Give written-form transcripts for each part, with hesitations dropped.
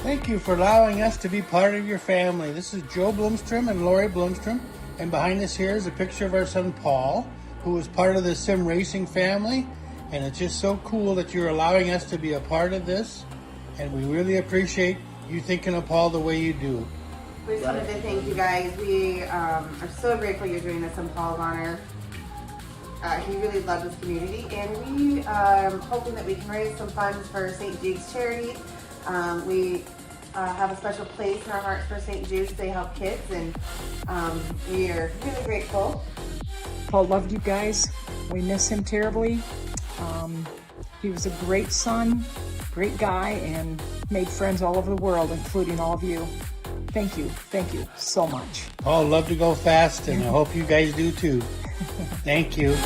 Thank you for allowing us to be part of your family. This is Joe Bloomstrom and Lori Bloomstrom, and behind us here is a picture of our son Paul, who is part of the sim racing family, and it's just so cool that you're allowing us to be a part of this, and we really appreciate you thinking of Paul the way you do. We just wanted to thank you guys. We are so grateful you're doing this in Paul's honor. He really loved this community, and we are hoping that we can raise some funds for St. Jude's charity. We have a special place in our hearts for St. Jude's. They help kids, and we are really grateful. Paul loved you guys. We miss him terribly. He was a great son, great guy, and made friends all over the world, including all of you. Thank you so much. Paul loved to go fast, and I hope you guys do too. Thank you.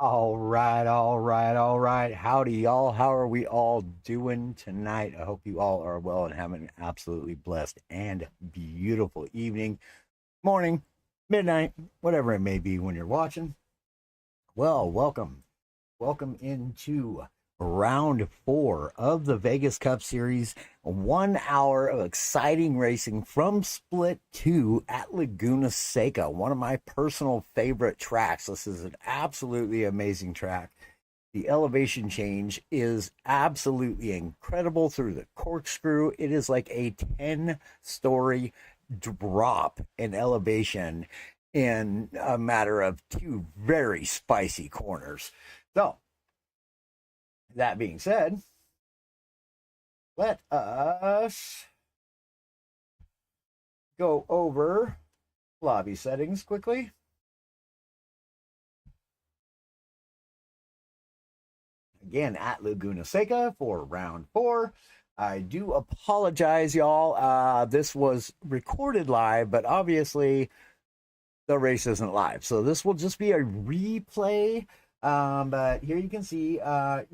All right. Howdy, y'all. How are we all doing tonight? I hope you all are well and having an absolutely blessed and beautiful evening. morning, midnight, whatever it may be when you're watching. Well, welcome. Welcome into round 4 of the Vegas Cup Series. 1 hour of exciting racing from Split 2 at Laguna Seca, one of my personal favorite tracks. This is an absolutely amazing track. The elevation change is absolutely incredible through the corkscrew. It is like a 10-story drop in elevation in a matter of 2 very spicy corners. So, that being said, let us go over lobby settings quickly. Again, at Laguna Seca for round 4. I do apologize, y'all. This was recorded live, but obviously the race isn't live. So this will just be a replay. But here you can see, all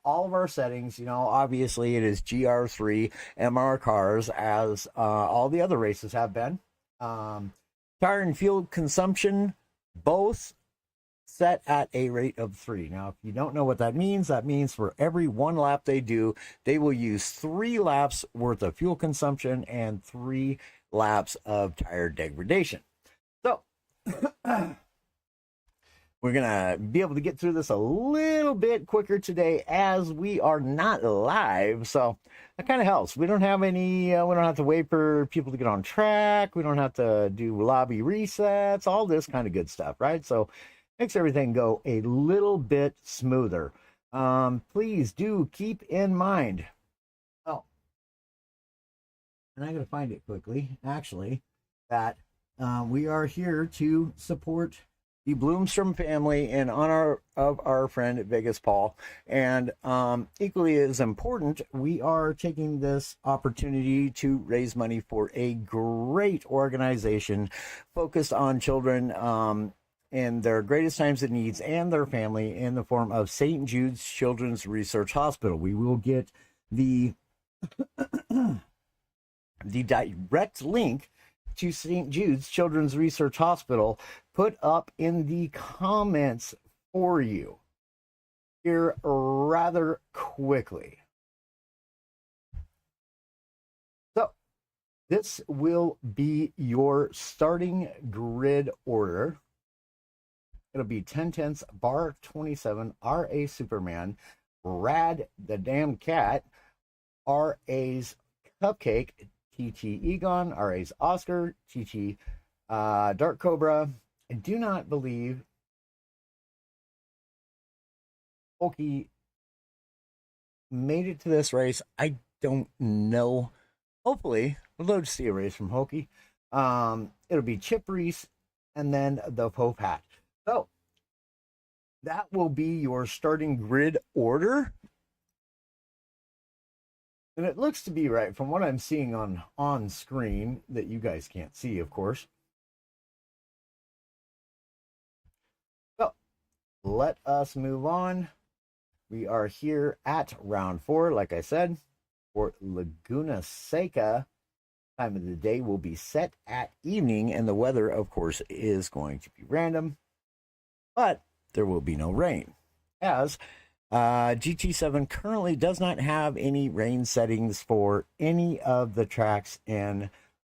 of our settings. Obviously it is GR3 MR cars, as all the other races have been. Tire and fuel consumption, both set at a rate of 3. Now, if you don't know what that means for every 1 lap they do, they will use 3 laps worth of fuel consumption and 3 laps of tire degradation. So, we're going to be able to get through this a little bit quicker today as we are not live. So that kind of helps. We don't have any, we don't have to wait for people to get on track. We don't have to do lobby resets, all this kind of good stuff, right? So makes everything go a little bit smoother. Please do keep in mind. Oh, and I got to find it quickly, actually, that we are here to support the Bloomstrom family in honor of our friend Vegas Paul. And equally as important, we are taking this opportunity to raise money for a great organization focused on children in their greatest times of needs and their family, in the form of St. Jude's Children's Research Hospital. We will get the the direct link to St. Jude's Children's Research Hospital put up in the comments for you here rather quickly. So this will be your starting grid order. It'll be 10/10 Bar 27, RA Superman, Rad the Damn Cat, RA's Cupcake, TT Egon, RA's Oscar, TT Dark Cobra. I do not believe Okie made it to this race. I don't know. Hopefully, we'd love to see a race from Hokie. It'll be Chip Reese and then the Pope Hat. So that will be your starting grid order. And it looks to be right from what I'm seeing on screen, that you guys can't see, of course. So let us move on. We are here at round 4, like I said, for Laguna Seca. Time of the day will be set at evening, and the weather, of course, is going to be random, but there will be no rain, as GT7 currently does not have any rain settings for any of the tracks in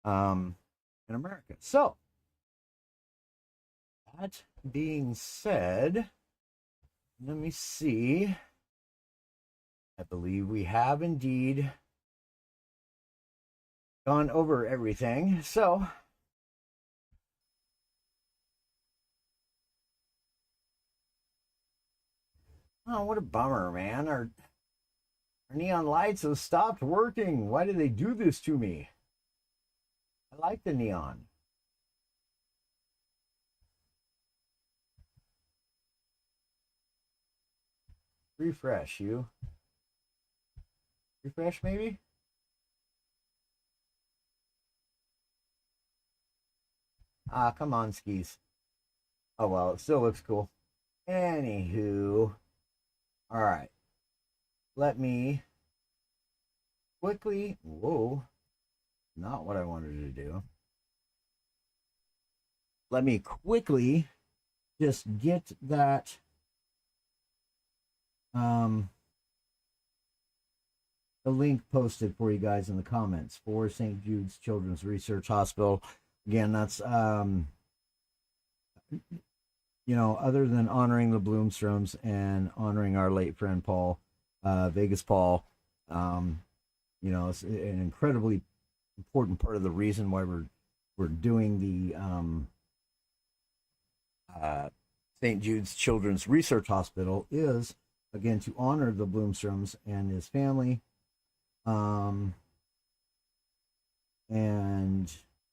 America. So that being said, let me see. I believe we have indeed gone over everything. So oh, what a bummer, man. Our neon lights have stopped working. Why did they do this to me? I like the neon. Refresh, you. Refresh, maybe? Ah, come on, skis. Oh, well, it still looks cool. Anywho. All right. Let me quickly, whoa, not what I wanted to do. let me quickly just get that the link posted for you guys in the comments for St. Jude's Children's Research Hospital. Again, that's you know, other than honoring the Bloomstroms and honoring our late friend Paul, Vegas Paul, you know, it's an incredibly important part of the reason why we're doing the St. Jude's Children's Research Hospital is, again, to honor the Bloomstroms and his family, and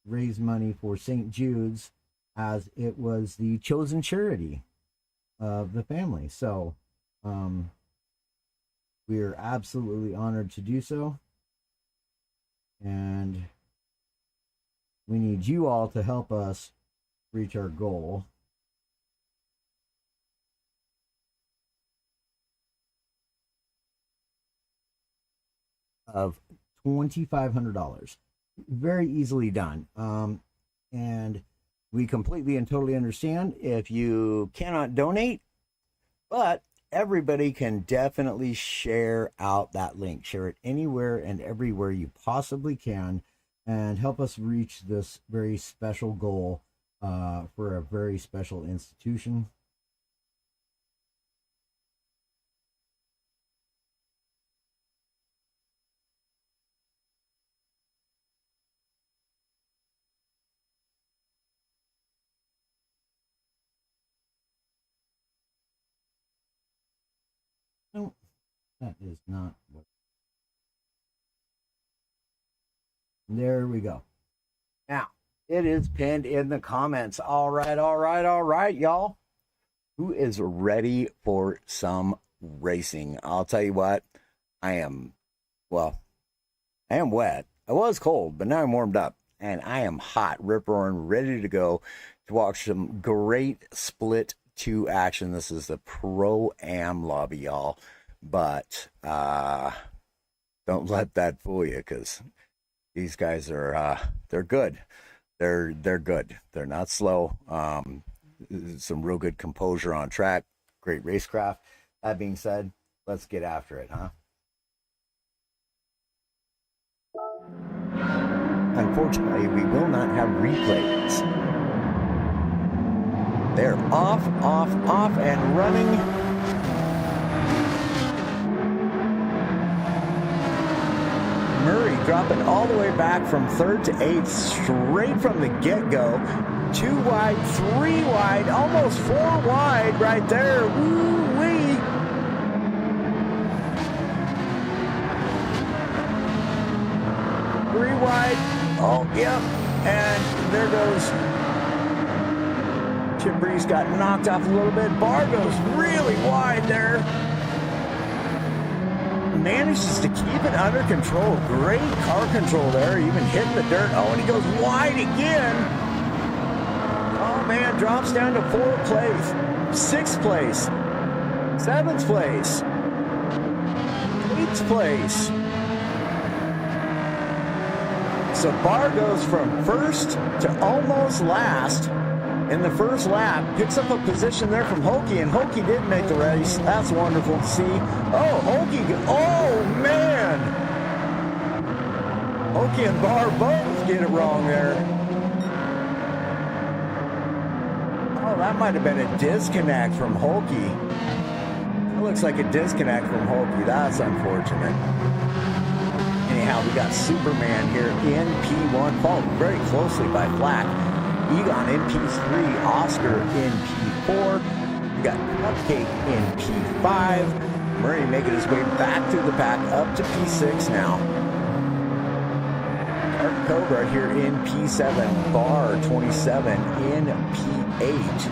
raise money for St. Jude's, as it was the chosen charity of the family. So we are absolutely honored to do so, and we need you all to help us reach our goal of $2,500. Very easily done. And we completely and totally understand if you cannot donate, but everybody can definitely share out that link. Share it anywhere and everywhere you possibly can, and help us reach this very special goal for a very special institution. No, that is not what. There we go. Now, it is pinned in the comments. All right, y'all. Who is ready for some racing? I'll tell you what, I am wet. I was cold, but now I'm warmed up, and I am hot, rip-roaring, ready to go to watch some great Split 2 action. This is the Pro-Am lobby, y'all. But don't let that fool you, because these guys are they're good. They're good. They're not slow. Some real good composure on track. Great racecraft. That being said, let's get after it, huh? Unfortunately, we will not have replays. They're off, and running. Murray dropping all the way back from 3rd to 8th, straight from the get-go. 2 wide, 3 wide, almost 4 wide right there. Woo-wee. Three wide. Oh, yep. And there goes. Chip Breeze got knocked off a little bit. Barr goes really wide there. Manages to keep it under control. Great car control there. Even hitting the dirt. Oh, and he goes wide again. Oh, man. Drops down to 4th place. 6th place. 7th place. 8th place. So Barr goes from 1st to almost last in the first lap, picks up a position there from Hokie, and Hokie did make the race. That's wonderful to see. Oh, Hokie, oh man! Hokie and Barr both get it wrong there. Oh, that might have been a disconnect from Hokie. That looks like a disconnect from Hokie. That's unfortunate. Anyhow, we got Superman here in P1, followed very closely by Flack. Egon in P3, Oscar in P4. We got Cupcake in P5. Murray making his way back through the pack up to P6 now. Dark Cobra here in P7. Barr 27 in P8.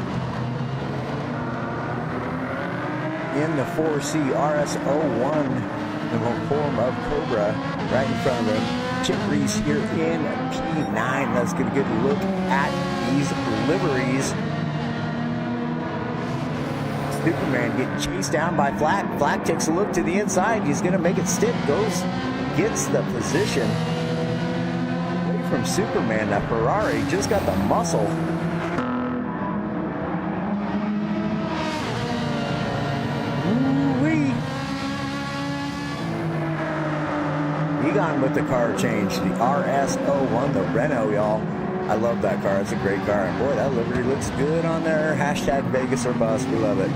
In the 4C, RS01 in the form of Cobra right in front of him. Chip Reese here in P9. Let's get a good look at these liveries. Superman getting chased down by Flack. Flack takes a look to the inside. He's going to make it stick. Gets the position. Away from Superman. That Ferrari just got the muscle. Egon with the car change, the RS01, the Renault, y'all. I love that car. It's a great car. And boy, that livery looks good on there. Hashtag Vegas or bust. We love it.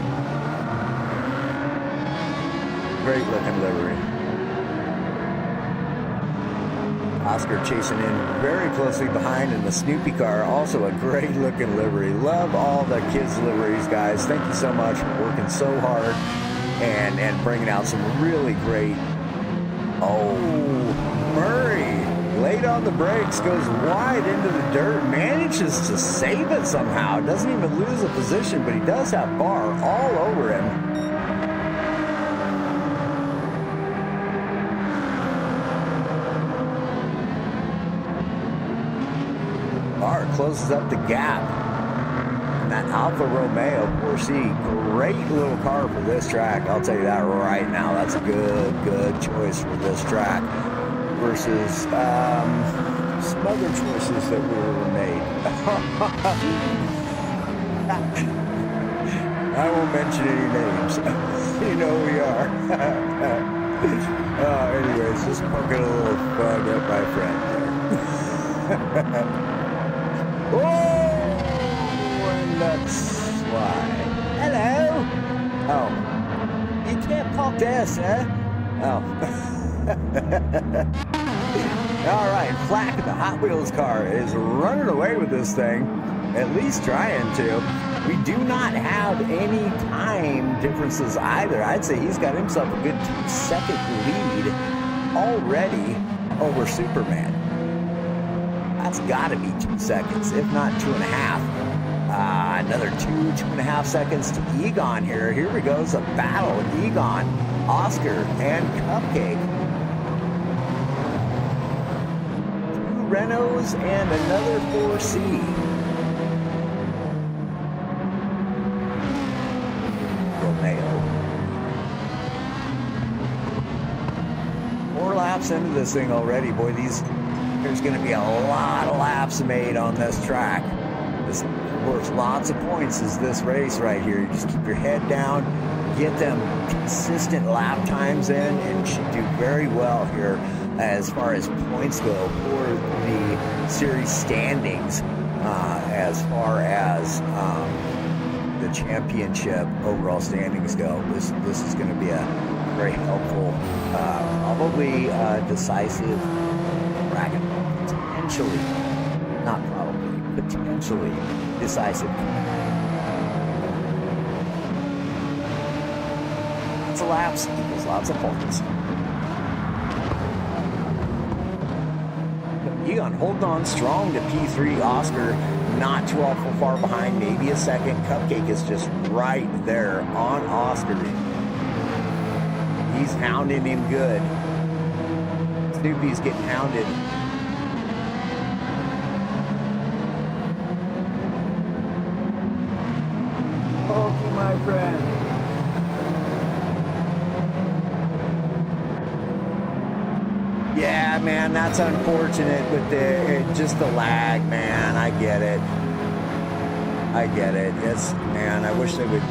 Great looking livery. Oscar chasing in very closely behind in the Snoopy car. Also a great looking livery. Love all the kids' liveries, guys. Thank you so much for working so hard and bringing out some really great. Oh, Murray laid on the brakes, goes wide into the dirt, manages to save it somehow. Doesn't even lose a position, but he does have Barr all over him. Barr closes up the gap. And that Alfa Romeo 4C, great little car for this track. I'll tell you that right now. That's a good choice for this track versus some other choices that were made. I won't mention any names. You know we are. Anyways, just poking a little fun at my friend there. Oh, and that's why. Hello. Oh, you can't park there, sir. Oh. All right, Flack, the Hot Wheels car, is running away with this thing, at least trying to. We do not have any time differences either. I'd say he's got himself a good 2-second lead already over Superman. That's got to be 2 seconds, if not 2.5. Another 2.5 seconds to Egon here. Here we go. It's a battle. Egon, Oscar, and Cupcake. 2 Renaults and another 4C. Romeo. 4 laps into this thing already. Boy, there's going to be a lot of laps made on this track. This worth lots of points is this race right here. You just keep your head down, get them consistent lap times in, and you should do very well here as far as points go for the series standings. As far as the championship overall standings go, this is going to be a very helpful, probably decisive bracket. Potentially, not probably, potentially decisive. Lots of laps equals lots of points. Egon holding on strong to P3. Oscar not too awful far behind, maybe a second. Cupcake is just right there on Oscar. He's hounding him good. Snoopy's getting hounded. Oh, my friend. Yeah, man, that's unfortunate with just the lag, man. I get it. Man, I wish they would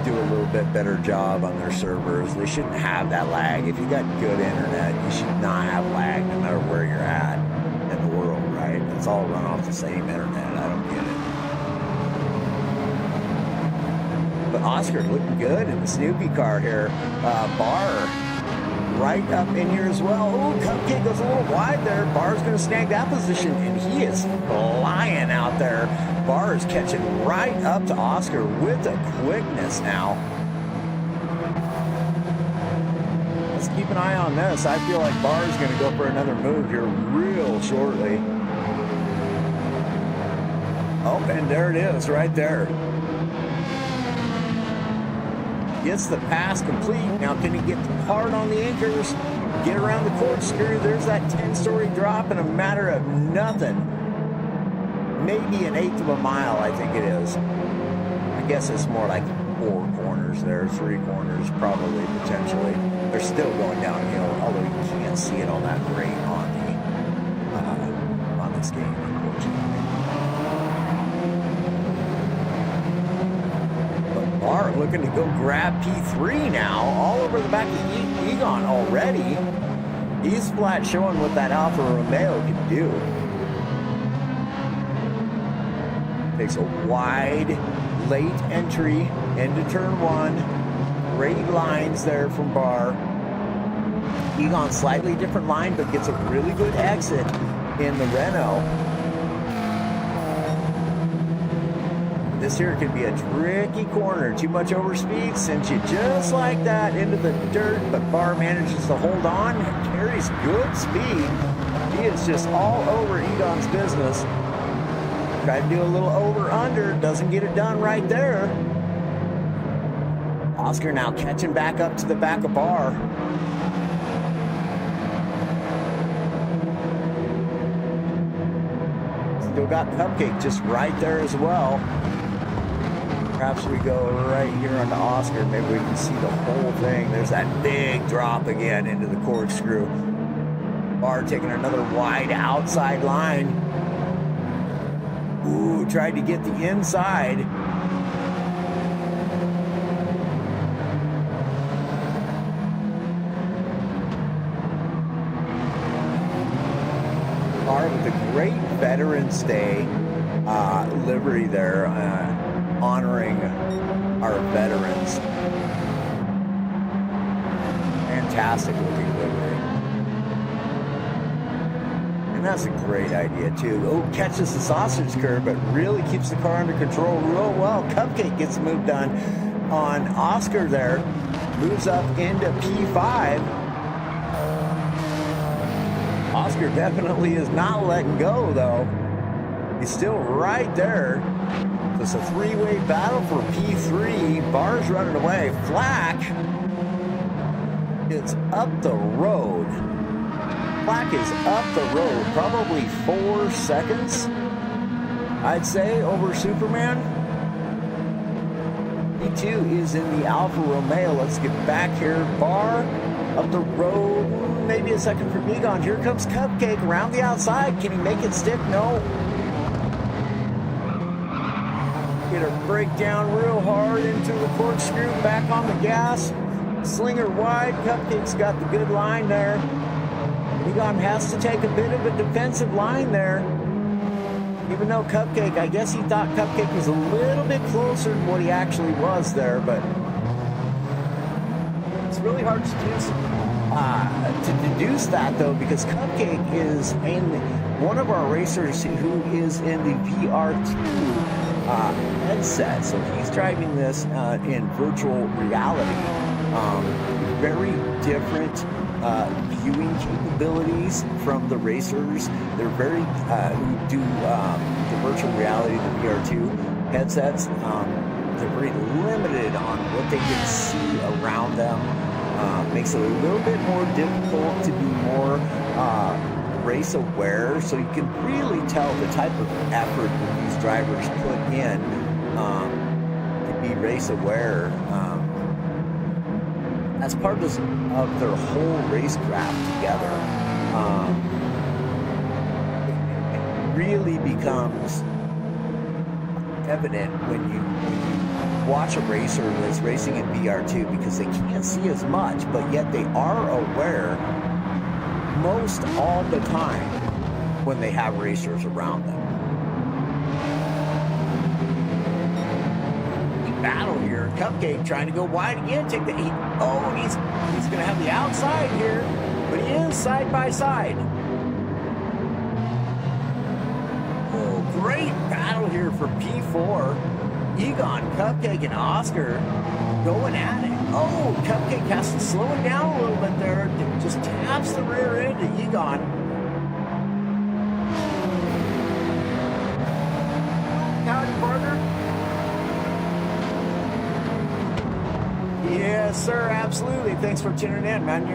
do a little bit better job on their servers. They shouldn't have that lag. If you got good internet, you should not have lag no matter where you're at in the world, right? It's all run off the same internet. I don't get it. But Oscar looking good in the Snoopy car here. Barr right up in here as well. Oh, Cupcake goes a little wide there. Barr's going to snag that position, and he is flying out there. Barr is catching right up to Oscar with a quickness now. Let's keep an eye on this. I feel like Barr's going to go for another move here real shortly. Oh, and there it is right there. Gets the pass complete. Now can he get hard on the anchors? Get around the corkscrew. There's that 10-story drop in a matter of nothing. Maybe an eighth of a mile, I think it is. I guess it's more like 4 corners there, 3 corners probably, potentially. They're still going downhill, although you can't see it all that great on this game, unfortunately. Barr looking to go grab P3 now, all over the back of Egon already. He's flat showing what that Alfa Romeo can do. Takes a wide, late entry into turn one. Great lines there from Barr. Egon slightly different line, but gets a really good exit in the Renault. This here could be a tricky corner. Too much overspeed sends you just like that into the dirt, but Barr manages to hold on, carries good speed. He is just all over Egon's business. Tried to do a little over-under, doesn't get it done right there. Oscar now catching back up to the back of Barr. Still got Cupcake just right there as well. Perhaps we go right here onto Oscar. Maybe we can see the whole thing. There's that big drop again into the corkscrew. Barr taking another wide outside line. Ooh, tried to get the inside. Barr with a great Veterans Day livery there. Honoring our veterans. Fantastic looking livery. And that's a great idea too. Oh, catches the sausage curve, but really keeps the car under control real well. Cupcake gets the move done on Oscar there. Moves up into P5. Oscar definitely is not letting go though. He's still right there. It's a three-way battle for P3. Barr's running away. Flack is up the road. Flack is up the road. Probably 4 seconds, I'd say, over Superman. P2 is in the Alfa Romeo. Let's get back here. Barr up the road. Maybe a second for Egon. Here comes Cupcake around the outside. Can he make it stick? No. Get her brake down real hard into the corkscrew, back on the gas, slinger wide. Cupcake's got the good line there. Egon has to take a bit of a defensive line there. Even though Cupcake, I guess he thought Cupcake was a little bit closer than what he actually was there, but it's really hard to deduce that though, because Cupcake is in one of our racers who is in the VR2 headset, so he's driving this in virtual reality. Very different viewing capabilities from the racers. They're very who do the virtual reality, the VR2 headsets. They're very limited on what they can see around them. Makes it a little bit more difficult to be more race aware, so you can really tell the type of effort that these drivers put in to be race aware. As part of their whole racecraft together. It really becomes evident when you watch a racer that's racing in VR2, because they can't see as much, but yet they are aware most all the time when they have racers around them. Battle here. Cupcake trying to go wide again. Take the he's going to have the outside here, but he is side by side. Oh, great battle here for P4. Egon, Cupcake, and Oscar going at it. Oh, Cupcake has to slow it down a little bit there. Just taps the rear end to Egon. Howdy, partner. Yes, sir. Absolutely. Thanks for tuning in, man.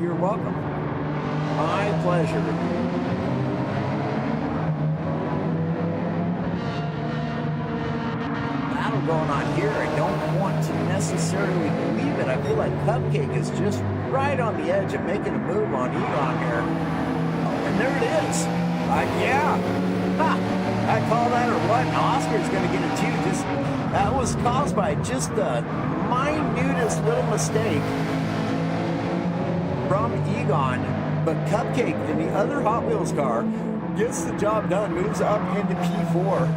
You're welcome. My pleasure. Battle going on here. I don't want to necessarily believe it. I feel like Cupcake is just right on the edge of making a move on Egon here. Oh, and there it is. Yeah. Ha! I call that or what? And Oscar's going to get it too. That was caused by just the minutest little mistake. from Egon, but Cupcake in the other Hot Wheels car gets the job done, moves up into P4.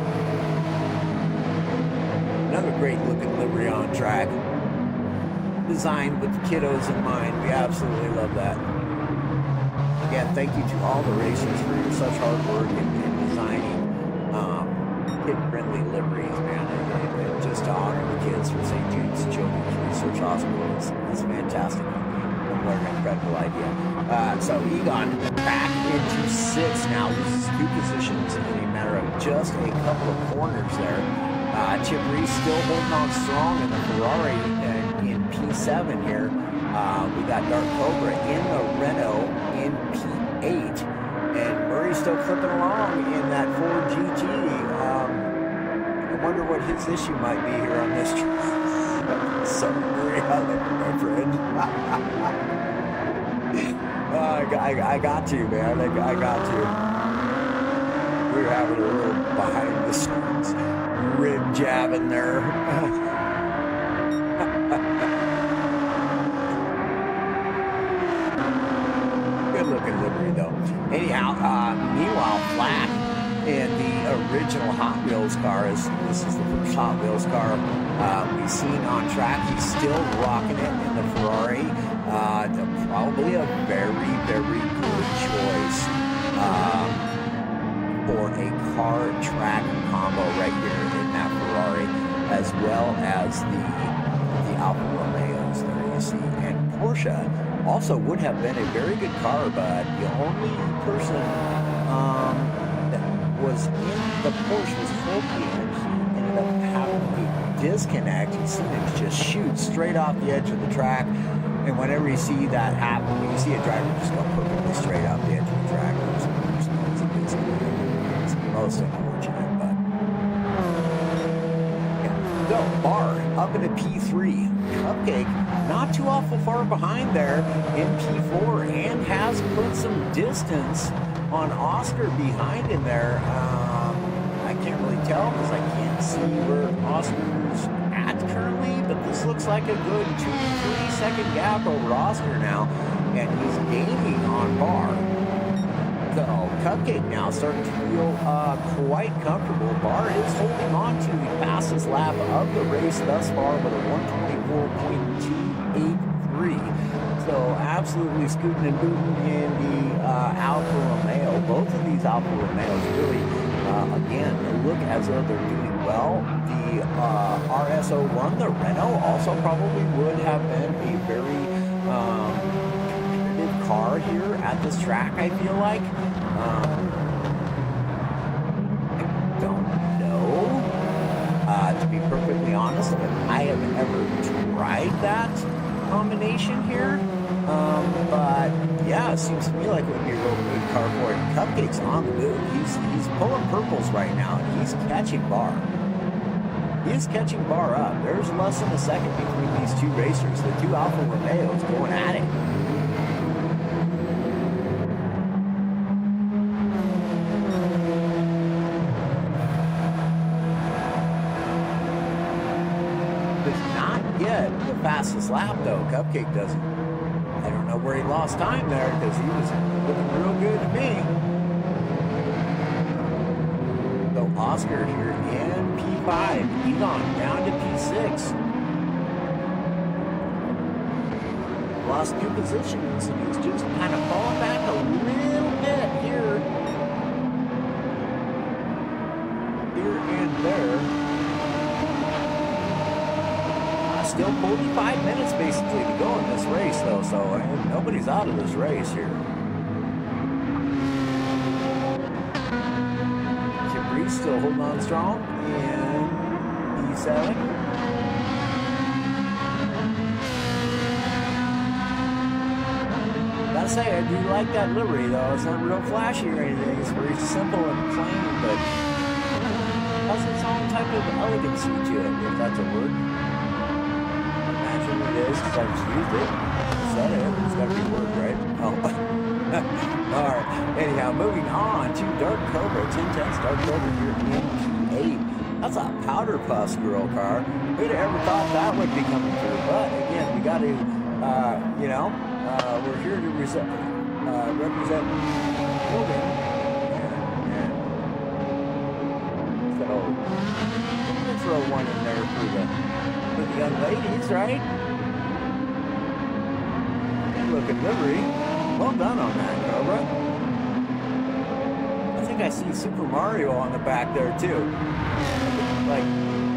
Another great looking livery on track. Designed with the kiddos in mind. We absolutely love that. Again, thank you to all the racers for your such hard work in designing kid-friendly liveries, man. And just to honor the kids for St. Jude's Children's Research Hospital is fantastic. What an incredible idea. So Egon back into 6 now. Loses 2 positions in a matter of just a couple of corners there. Chip Reese still holding on strong in the Ferrari in P7 here. We got Dark Cobra in the Renault in P8. And Murray's still clipping along in that Ford GT. I wonder what his issue might be here on this track. So Murray, I love you, my friend. I got to, man. I got to. We were having a little behind the scenes rib jabbing there. Good looking livery though. Anyhow, meanwhile, Flack in the original Hot Wheels car, this is the first Hot Wheels car we've seen on track. He's still rocking it in the Ferrari. Probably a very, very good choice for a car track combo right here in that Ferrari, as well as the Alfa Romeos there you see. And Porsche also would have been a very good car, but the only person that was in the Porsche was Holke, and he ended up having a disconnect. You see him just shoot straight off the edge of the track. And whenever you see that happen, when you see a driver just go perfectly straight off the edge of the track, it's most unfortunate, but yeah. So, Barr up into P3. Cupcake not too awful far behind there in P4 and has put some distance on Oscar behind him there. I can't really tell because I can't see where Oscar's at currently, but this looks like a good 2-3 second gap over Oscar now, and he's gaining on Barr. So Cupcake now starting to feel quite comfortable. Barr is holding on to the fastest lap of the race thus far with a 124.283. So absolutely scooting and booting in the Alfa Romeo. Both of these Alfa Romeos really, again, look as though they're doing well. The RS01, the Renault, also probably would have been a very competitive car here at this track, I feel like. I don't know, to be perfectly honest, if I have ever tried that combination here. But yeah, it seems to me like it would be a real good car for it. Cupcake's on the move. He's pulling purples right now, and he's catching Barr. He is catching Barr up. There's less than a second between these two racers. The two Alfa Romeos going at it. Does not get the fastest lap though. Cupcake doesn't. I don't know where he lost time there because he was looking real good to me. So Oscar here in P5, Egon down to P6. Lost 2 positions and he's just kind of falling back a little bit here and there. Still 45 minutes basically to go in this race though, so nobody's out of this race here. Chip Reese still holding on strong in P7. Gotta say, I do like that livery though. It's not real flashy or anything. It's very simple and plain, but has its own type of elegancy to it, if that's a word. It is, because I've just used it. Said it. It's got to be a word, right? Oh. Alright. Anyhow, moving on to Dark Cobra. 1010 Dark Cobra here in P8. That's a powder puff squirrel car. Who'd have ever thought that would be coming through? But again, we got to, we're here to represent building. And so we'll throw one in there for the young ladies, right? Good looking livery. Well done on that, Cobra. I think I see Super Mario on the back there too. Like,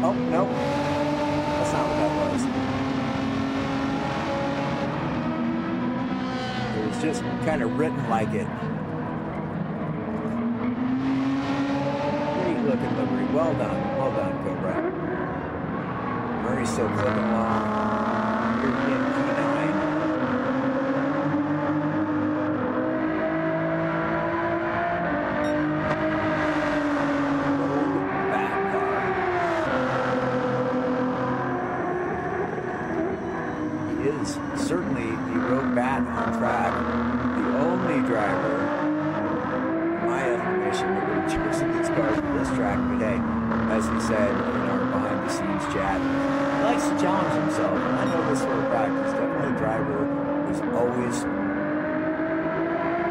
oh no, that's not what that was. It was just kind of written like it. Great looking livery. Well done, Cobra. Murray's still clicking along. Here in P9. Certainly the road bat on track, the only driver, in my estimation, that would have chosen these cars for this track. But hey, as we said in our behind the scenes chat, he likes to challenge himself. And I know this for a fact. He's definitely a driver who's always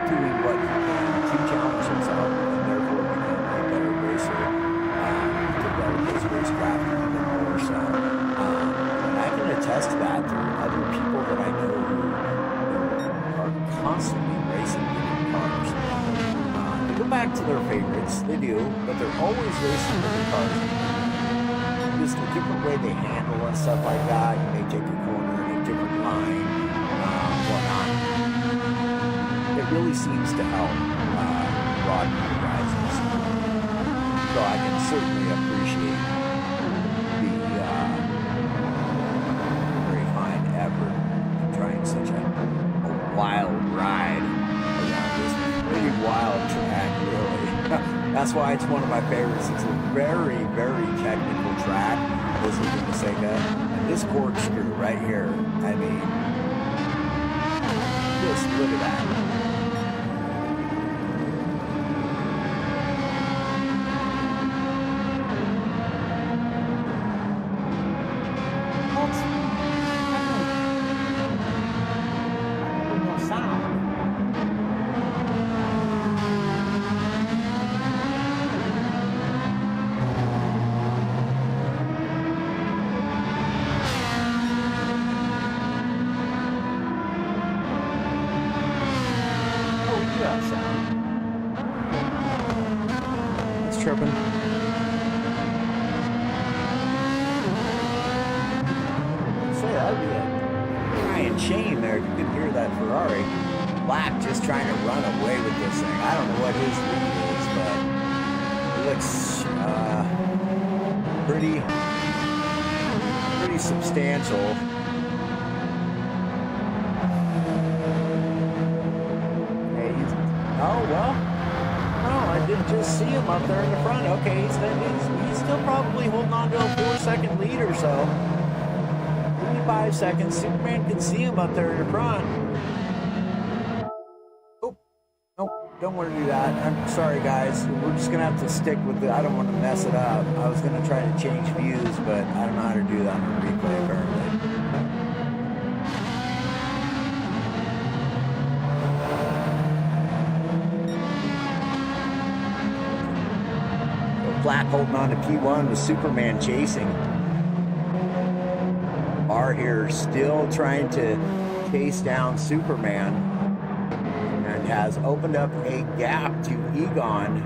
doing what he can to challenge himself and therefore become a better racer, to develop his racecraft even more so. And I can attest to that through other people that I know who are constantly racing different cars. They go back to their favorites, they do, but they're always racing different cars. Just the different way they handle and stuff like that. You may take a corner in a different line, whatnot. It really seems to help broaden the horizons. So I can certainly appreciate the very fine effort in trying such a wild ride around this pretty wild track, really. That's why it's one of my favorites. It's a very, very technical track, this Laguna Seca. And this corkscrew right here, I mean, just look at that. Chirping. Say that'd be a crying shame there if you could hear that Ferrari. Black just trying to run away with this thing. I don't know what his lead is, but it looks pretty substantial. Hey, oh well. I didn't just see him up there in the front. Okay, he's still probably holding on to a 4-second lead or so. 5 seconds. Superman can see him up there in the front. Oh, nope, don't want to do that. I'm sorry, guys. We're just gonna have to stick with it. I don't want to mess it up. I was gonna try to change views, but I don't know how to do that on the replay apparently. Black holding on to P1 with Superman chasing. R here still trying to chase down Superman and has opened up a gap to Egon.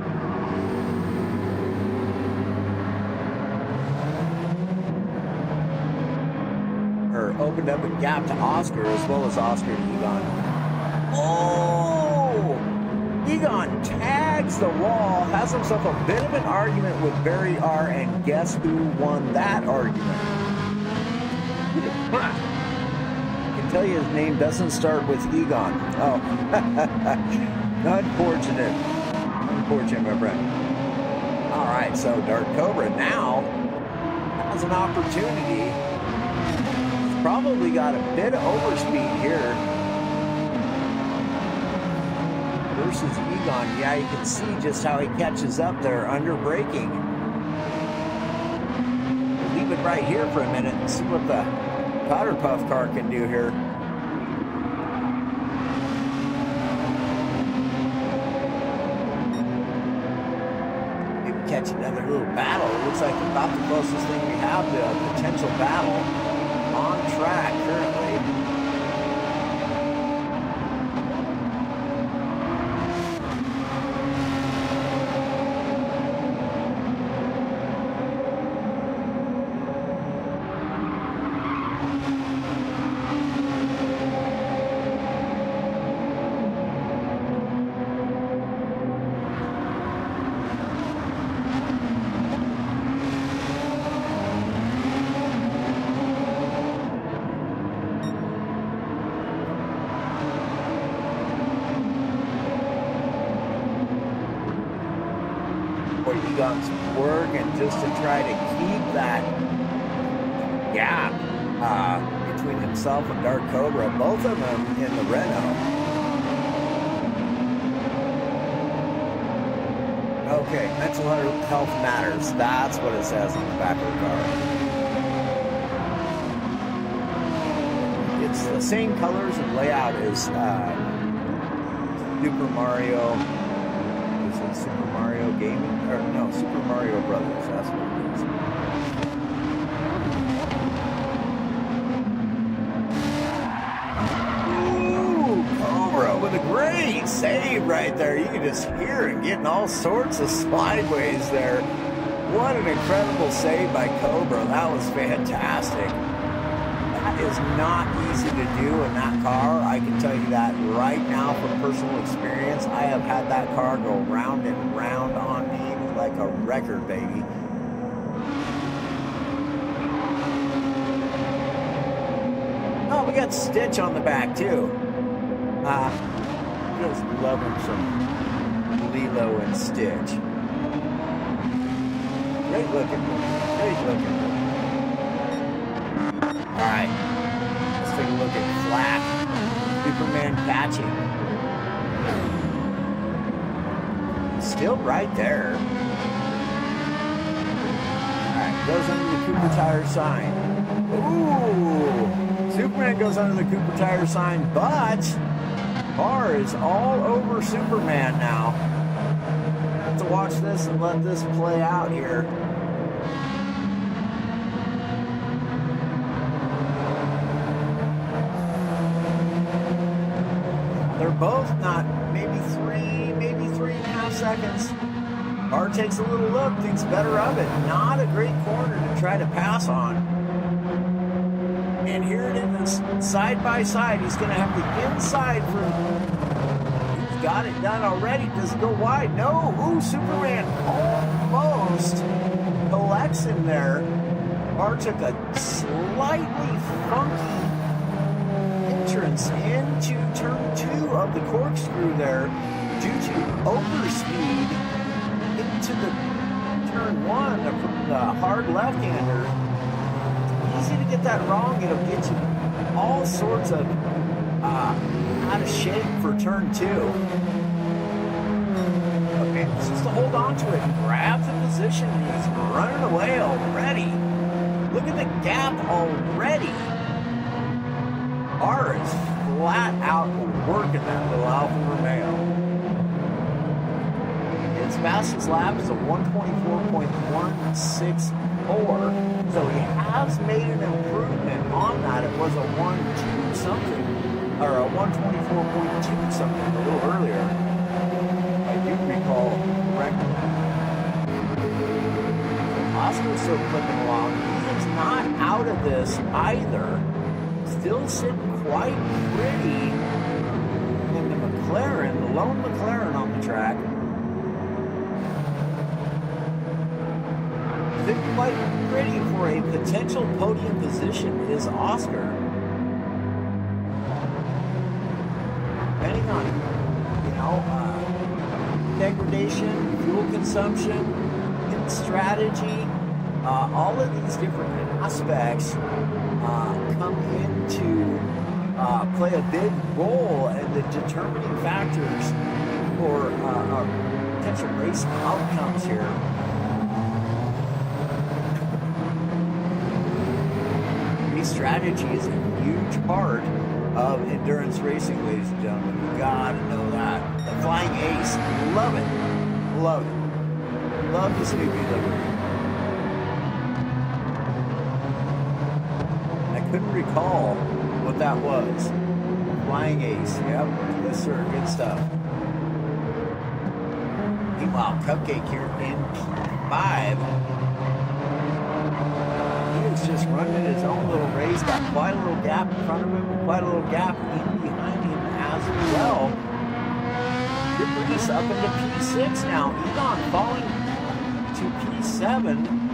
Or opened up a gap to Oscar as well as Oscar to Egon. Oh! Egon tags the wall, has himself a bit of an argument with Barry R, and guess who won that argument? I can tell you his name doesn't start with Egon. Oh, unfortunate, my friend. All right, so Dark Cobra now has an opportunity. He's probably got a bit of overspeed here. Versus Egon, yeah, you can see just how he catches up there under braking. We'll leave it right here for a minute and see what the Powder Puff car can do here. watch another little battle. It looks like about the closest thing we have to a potential battle on track currently. Guns working just to try to keep that gap between himself and Dark Cobra, both of them in the Renault. Okay, mental health matters. That's what it says on the back of the car. It's the same colors and layout as Super Mario. Is it Super Mario Gaming? Or no, Super Mario Brothers. That's what it is. Ooh, Cobra with a great save right there. You can just hear it getting all sorts of slideways there. What an incredible save by Cobra. That was fantastic. That is not easy to do in that car. I can tell you that right now from personal experience. I have had that car go round and round on me like a record, baby. Oh, we got Stitch on the back too. Just loving some Lilo and Stitch. Great looking. Great looking. Alright, let's take a look at Flack. Superman catching. Still right there. Alright, goes under the Cooper Tire sign. Ooh! Superman goes under the Cooper Tire sign, but car is all over Superman now. I have to watch this and let this play out here. They're both not, maybe 3.5 seconds. Car takes a little look, thinks better of it. Not a great corner to try to pass on. And here it is, side by side. He's going to have the inside for. He's got it done already. Does it go wide? No. Ooh, Superman almost collects him there. Car took a slightly funky entrance into turn 2 of the corkscrew there due to overspeed into the turn 1 from the hard left-hander. Easy to get that wrong. It'll get you all sorts of out of shape for turn 2. Okay, just to hold on to it and grab the position. He's running away already. Look at the gap already. R is flat out working that little Alfa Romeo. His fastest lap is a 124.164, so he has made an improvement on that. It was a 1.2 something, or a 124.2 something a little earlier. I do recall correctly. Oscar's still clipping along. He's not out of this either. Still sitting quite pretty in the McLaren, the lone McLaren on the track. Sitting quite pretty for a potential podium position is Oscar. Depending on, degradation, fuel consumption, and strategy, all of these different aspects come into play a big role in the determining factors for potential race outcomes here. Race strategy is a huge part of endurance racing, ladies and gentlemen. You gotta know that. The Flying Ace, love it, love it. love the Snoopy livery. I couldn't recall what that was. Flying Ace. Yep. Yes, sir. Good stuff. Meanwhile, Cupcake here in P5. He is just running his own little race. Got quite a little gap in front of him and quite a little gap in behind him as well. Reese up into P6 now. Egon falling to P7.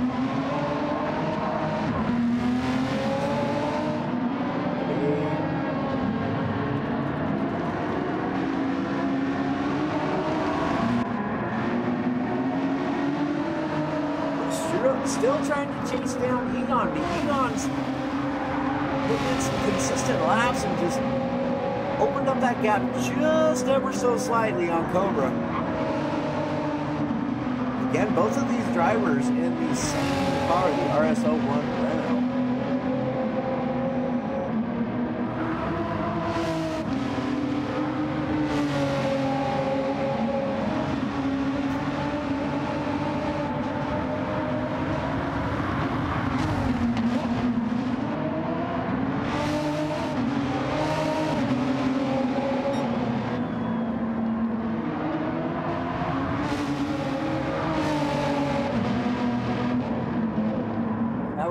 Still trying to chase down Egon, but Egon's putting in some consistent laps and just opened up that gap just ever so slightly on Cobra. Again, both of these drivers in the same car, the RS01 Renault.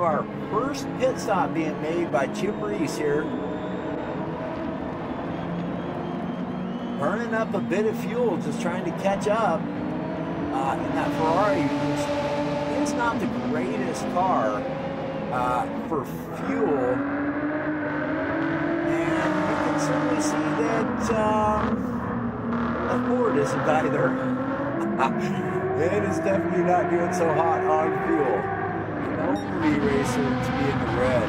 Our first pit stop being made by Chip Reese here. Burning up a bit of fuel, just trying to catch up in that Ferrari, which is not the greatest car for fuel. And you can certainly see that the Ford isn't either. It is definitely not doing so hot on fuel. Only racer to be in the red. In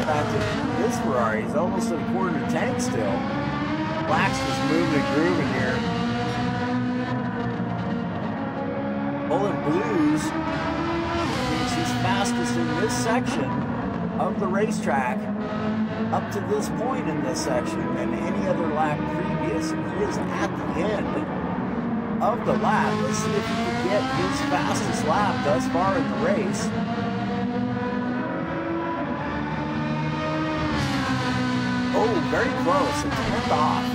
fact, this Ferrari is almost at a quarter tank still. Black's just moving and grooving here. Pulling Blues is his fastest in this section of the racetrack up to this point in this section than any other lap previous. He is at the end of the lap. Let's see if he can get his fastest lap thus far in the race. Oh, very close. It's turned off.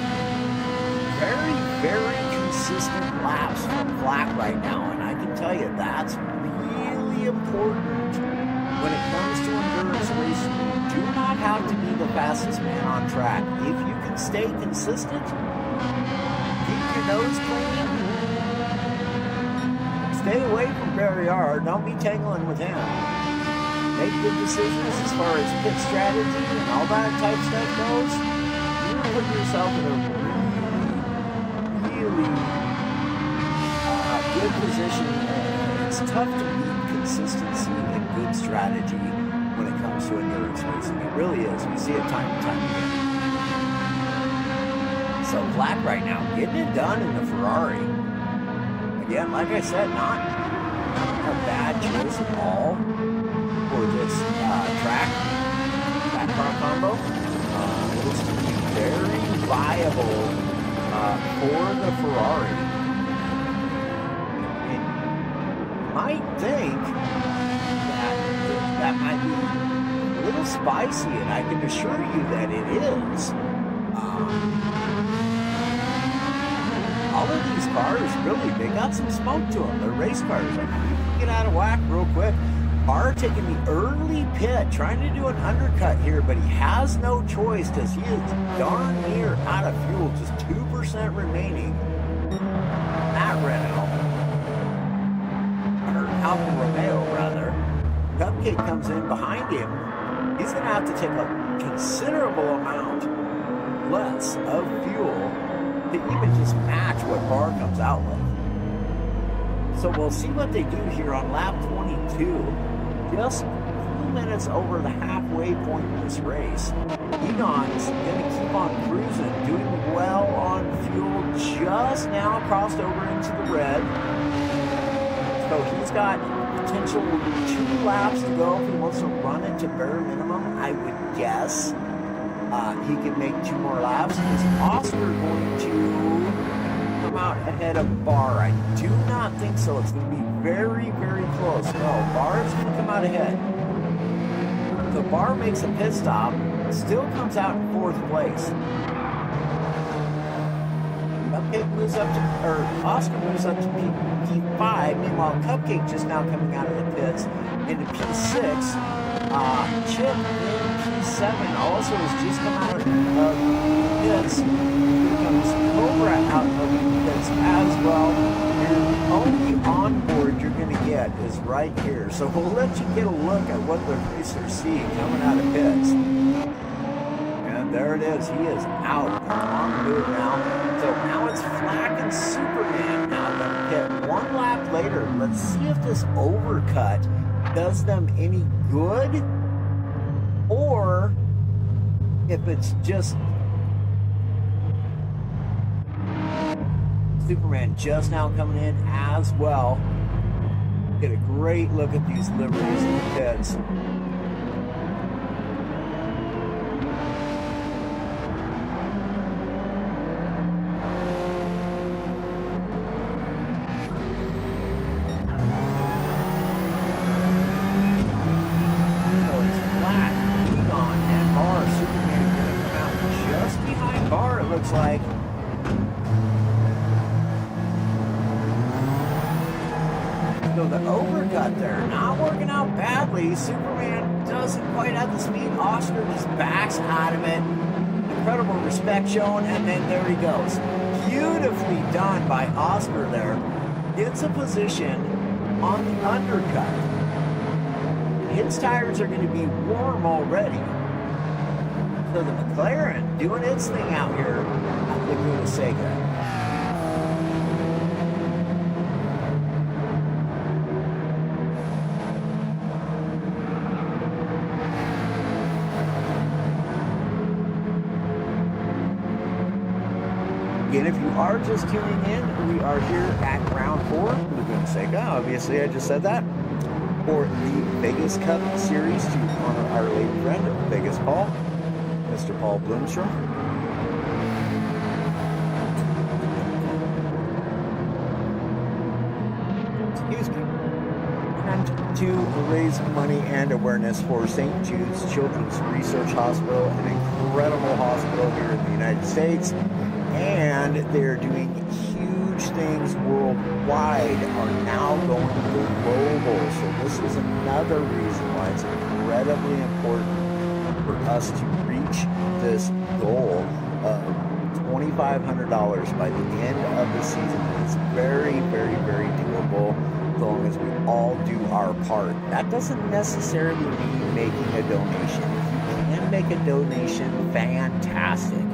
Very, very consistent laps from Black right now, and I can tell you that's really important when it comes to endurance racing. You do not have to be the fastest man on track. If you can stay consistent, keep your nose clean, stay away from Barry R. Don't be tangling with him. Make good decisions as far as pit strategy and all that type stuff goes. You're putting yourself in a really good position. It's tough to beat consistency and good strategy when it comes to endurance racing. It really is. We see it time and time again. So Black right now getting it done in the Ferrari. Again, like I said, not a bad choice at all for this track, that car combo. Looks to be very viable for the Ferrari. And you might think that might be a little spicy, and I can assure you that it is. All of these cars, really, they got some smoke to them. They're race cars. I mean, you can get out of whack real quick. Barr taking the early pit, trying to do an undercut here, but he has no choice because he is darn near out of fuel, just 2% remaining. That Renault, or Alfa Romeo rather, Cupcake comes in behind him. He's going to have to take a considerable amount less of fuel to even just match what Barr comes out with. So we'll see what they do here on lap 22. Just a few minutes over the halfway point in this race. Egon's going to keep on cruising, doing well on fuel, just now crossed over into the red. So he's got potential 2 laps to go if he wants to run it to bare minimum, I would guess. He could make 2 more laps. Is Oscar going to come out ahead of Barr? I do not think so. It's going to be very, very close. No, Barr's going to come out ahead. So Barr makes a pit stop, still comes out in 4th place. Cupcake moves up to, or Oscar moves up to P5. Meanwhile, Cupcake just now coming out of the pits into P6. Chip in P7 also has just come out of the pits. Here comes Cobra out of the pits as well. And the only onboard you're going to get is right here. So we'll let you get a look at what the racers see coming out of pits. And there it is. He is out on the move now. So now it's Flack and Superman out of the pit. 1 lap later, let's see if this overcut does them any good, or if it's just Superman just now coming in as well. Get a great look at these liveries in the pits. Looks like so the overcut there not working out badly. Superman doesn't quite have the speed. Oscar just backs out of it. Incredible respect shown, and then there he goes. Beautifully done by Oscar there. Gets a position on the undercut. His tires are going to be warm already. So the McLaren doing its thing out here at Laguna Seca. Again, if you are just tuning in, we are here at round 4, Laguna Seca. Obviously, I just said that. For the Vegas Cup Series to honor our late friend, Vegas Paul. Mr. Paul Bloomstrom. Excuse me. And to raise money and awareness for St. Jude's Children's Research Hospital, an incredible hospital here in the United States. And they're doing huge things worldwide, are now going global. So this is another reason why it's incredibly important for us to reach this goal of $2,500 by the end of the season. It's very, very, very doable as long as we all do our part. That doesn't necessarily mean making a donation. If you can make a donation, fantastic.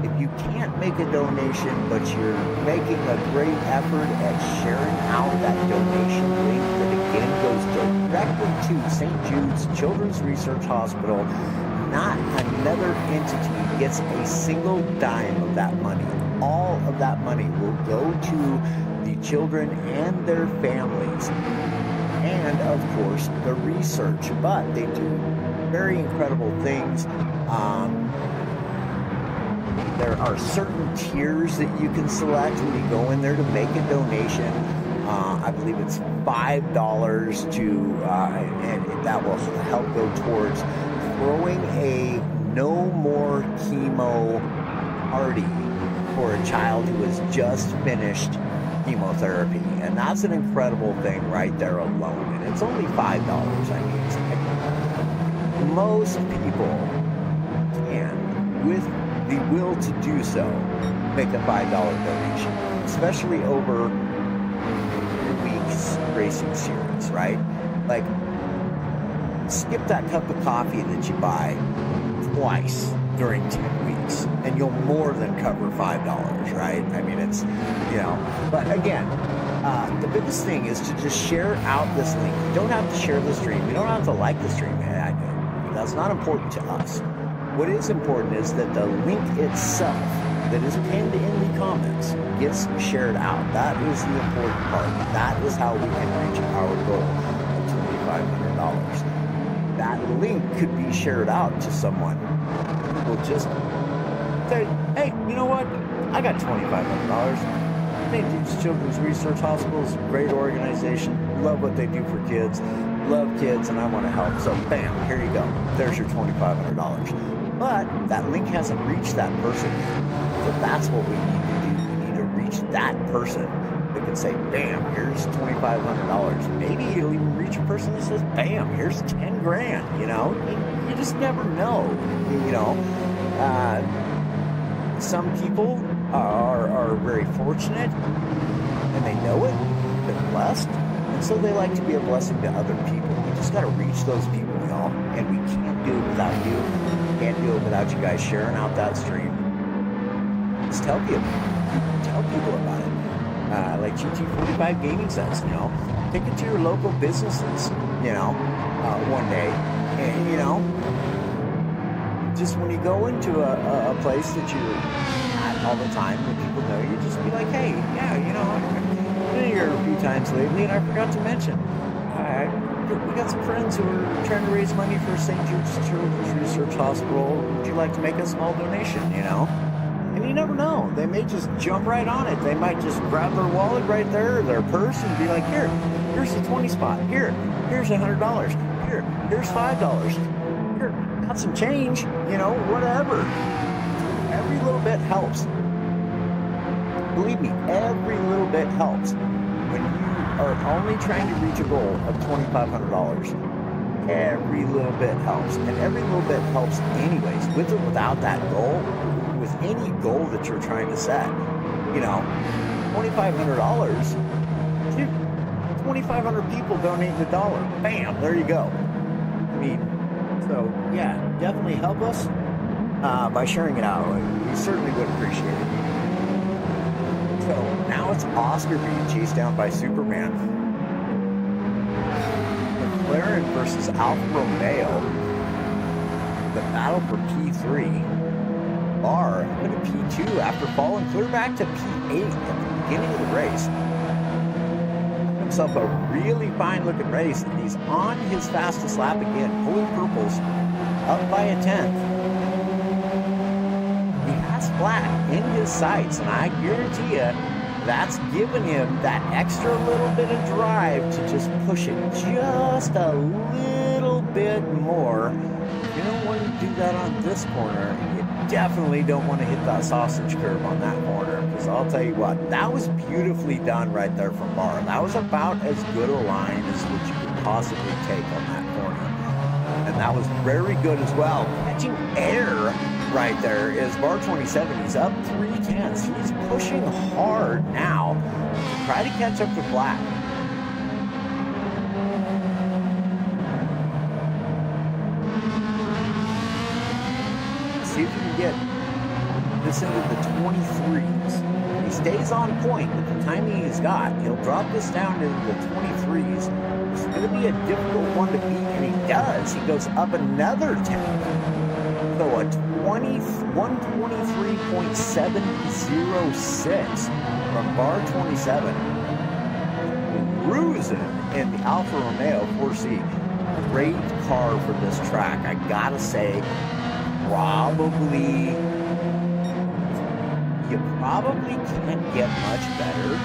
If you can't make a donation, but you're making a great effort at sharing out that donation link that again goes directly to St. Jude's Children's Research Hospital, not another entity gets a single dime of that money. All of that money will go to the children and their families, and of course the research. But they do very incredible things. There are certain tiers that you can select when you go in there to make a donation. I believe it's $5 and that will help go towards throwing a no more chemo party for a child who has just finished chemotherapy. And that's an incredible thing right there alone. And it's only $5. I mean, most people can, with the will to do so, make a $5 donation, especially over the week's racing series, right? Like, skip that cup of coffee that you buy twice during 10 weeks and you'll more than cover $5, right? I mean, it's, but again, the biggest thing is to just share out this link. You don't have to share the stream. You don't have to like the stream. That's not important to us. What is important is that the link itself that is pinned in the comments gets shared out. That is the important part. That is how we can reach our goal of $2,500. That link could be shared out to someone who will just say, hey, you know what? I got $2,500. St. Jude's Children's Research Hospital is a great organization. love what they do for kids, love kids, and I want to help. So bam, here you go. There's your $2,500. But that link hasn't reached that person yet. So that's what we need to do. We need to reach that person that can say, bam, here's $2,500. Maybe you'll even reach a person that says, bam, here's 10 grand. You know, you just never know. You know, some people are very fortunate and they know it, they're blessed, and so they like to be a blessing to other people. We just got to reach those people, y'all, and we can't do it without you. Can't do it without you guys sharing out that stream. Just tell people about it. Like GT45 Gaming says, you know, take it to your local businesses, you know, one day, and you know, just when you go into a place that you're at all the time, when people know you, just be like, hey, yeah, you know, I've been here a few times lately, and I forgot to mention, we got some friends who are trying to raise money for St. Jude's Children's Research Hospital. Would you like to make a small donation, you know? And you never know. They may just jump right on it. They might just grab their wallet right there, or their purse, and be like, here's the 20 spot. Here's $100. Here's $5. Here, got some change, you know, whatever. Every little bit helps. Believe me, every little bit helps. When you are only trying to reach a goal of $2,500, every little bit helps. And every little bit helps anyways, with or without that goal, with any goal that you're trying to set. You know, $2,500, 2,500 people donating $1. Bam, there you go. I mean, so yeah, definitely help us by sharing it out. We certainly would appreciate it. So now it's Oscar being chased down by Superman. McLaren versus Alfa Romeo. The battle for P3. Barr into P2 after falling clear back to P8 at the beginning of the race. Himself a really fine looking race, and he's on his fastest lap again, pulling purples up by a 10th. He has flat in his sights, and I guarantee you that's given him that extra little bit of drive to just push it just a little bit more. You don't want to do that on this corner. You definitely don't want to hit that sausage curve on that corner, because I'll tell you what, that was beautifully done right there from Barr. That was about as good a line as what you could possibly take on that corner. And that was very good as well. Catching air right there is Bar 27. He's up 3/10. He's pushing hard now to try to catch up to Black. See if you can get this into the 23s. He stays on point with the timing he's got. He'll drop this down into the 23s. It's going to be a difficult one to beat, and he does. He goes up another 10. So a 123.706 from Bar 27. Cruising in the Alfa Romeo 4C. Great car for this track. I gotta say, you probably can't get much better.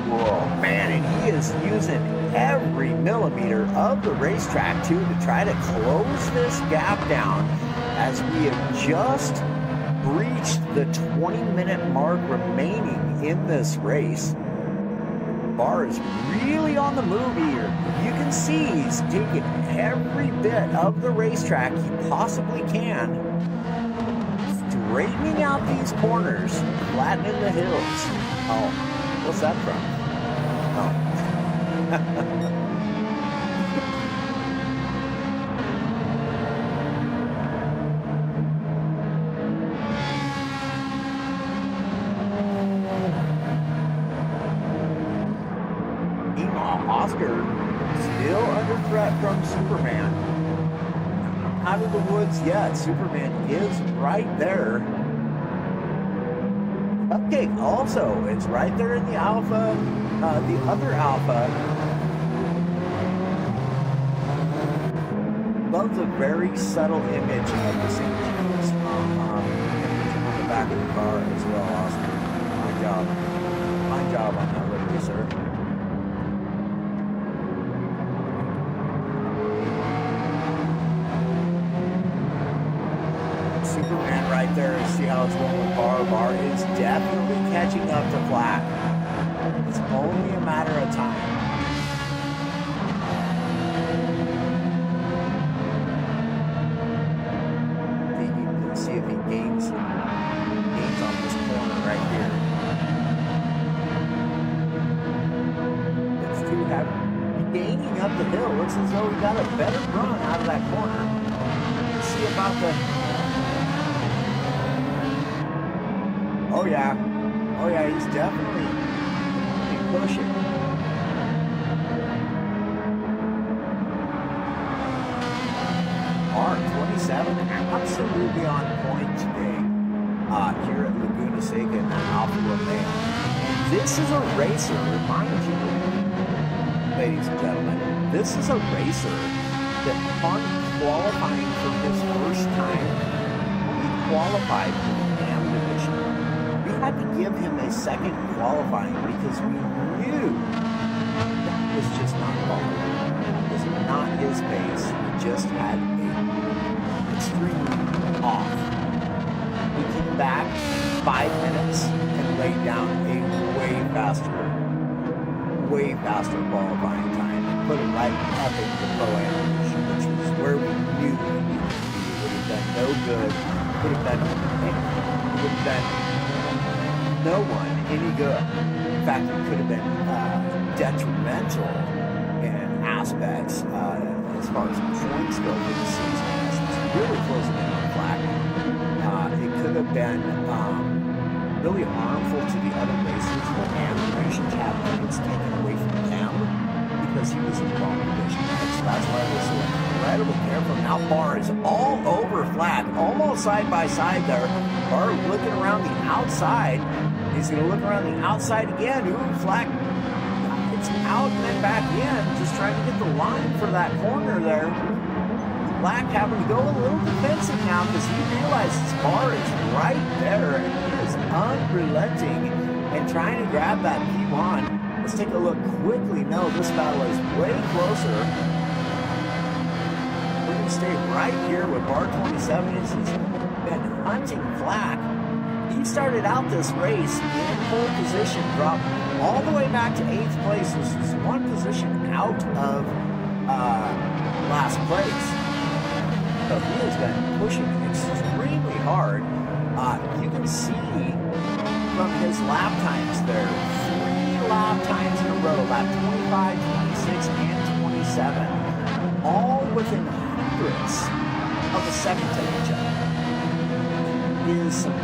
Whoa, man, and he is using every millimeter of the racetrack too to try to close this gap down as we have just breached the 20-minute mark remaining in this race. Barr is really on the move here. You can see he's taking every bit of the racetrack he possibly can, straightening out these corners, flattening the hills. Oh, what's that from? Oh. Oscar still under threat from Superman. Out of the woods yet. Superman is right there. Cupcake also is right there in the Alpha, the other Alpha. Love the very subtle image of the St. Jude's on the back of the car as well, Oscar. Fine job. Fine job on that livery, sir. right there and see how it's going with Bar. Bar is definitely catching up to Flack. It's only a matter of time. See if he gains on this corner right here. It's too heavy. Gaining up the hill. Looks as though he got a better run out of that corner. Let's see about the... Oh yeah, he's definitely pushing. R27 absolutely on point today here at Laguna Seca in that Alfa Romeo. This is a racer, remind you, ladies and gentlemen, this is a racer that upon qualifying for his first time, he qualified for the AM division. We had to give him a second qualifying because we knew that was just not possible. It was not his pace. He just had extremely off. He came back 5 minutes and laid down a way faster qualifying time and put it right up into the Pro-Am division, which was where we knew he needed to be. It would have done no good. It would have done no one any good. In fact, it could have been detrimental in aspects as far as points go for the season. Really closing in on Flack. It could have been really harmful to the other racers where animation had points taken away from him because he was in the wrong position. So that's why we're so incredibly careful. Now Bar is all over Flack, almost side by side there. Bar looking around the outside. He's going to look around the outside again. Ooh, Flack gets out and then back in, just trying to get the line for that corner there. Flack having to go a little defensive now because he realizes Bar is right there and he is unrelenting and trying to grab that P1. Let's take a look quickly. No, this battle is way closer. We're going to stay right here with Bar 27 as he's been hunting Flack. He started out this race in pole position, dropped all the way back to 8th place. This is one position out of last place. So he has been pushing extremely hard. You can see from his lap times there, 3 lap times in a row, lap 25, 26, and 27, all within hundredths of a second to each other. Is some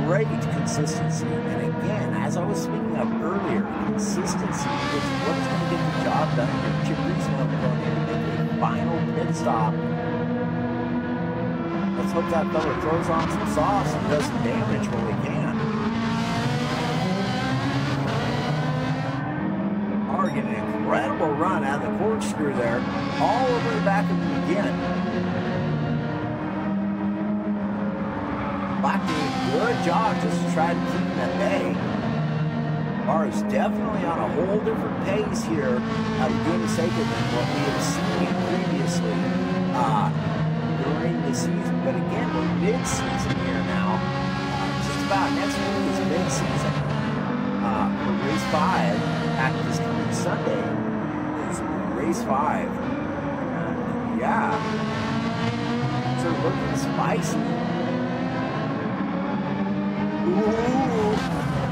great consistency. And again, as I was speaking of earlier, consistency is what's going to get the job done here. Chip Reesman going in to make a final pit stop. Let's hope that fella throws on some sauce and does some damage when we can. Are getting an incredible run out of the corkscrew there, all over the back of him again. Black doing a good job just to try to keep him at bay. Bar is definitely on a whole different pace here out of Laguna Seca than what we have seen previously during the season. But again, we're mid-season here now. Just about next week is mid-season. For race 5, at this coming Sunday, is race 5. Yeah. So looking spicy. Ooh.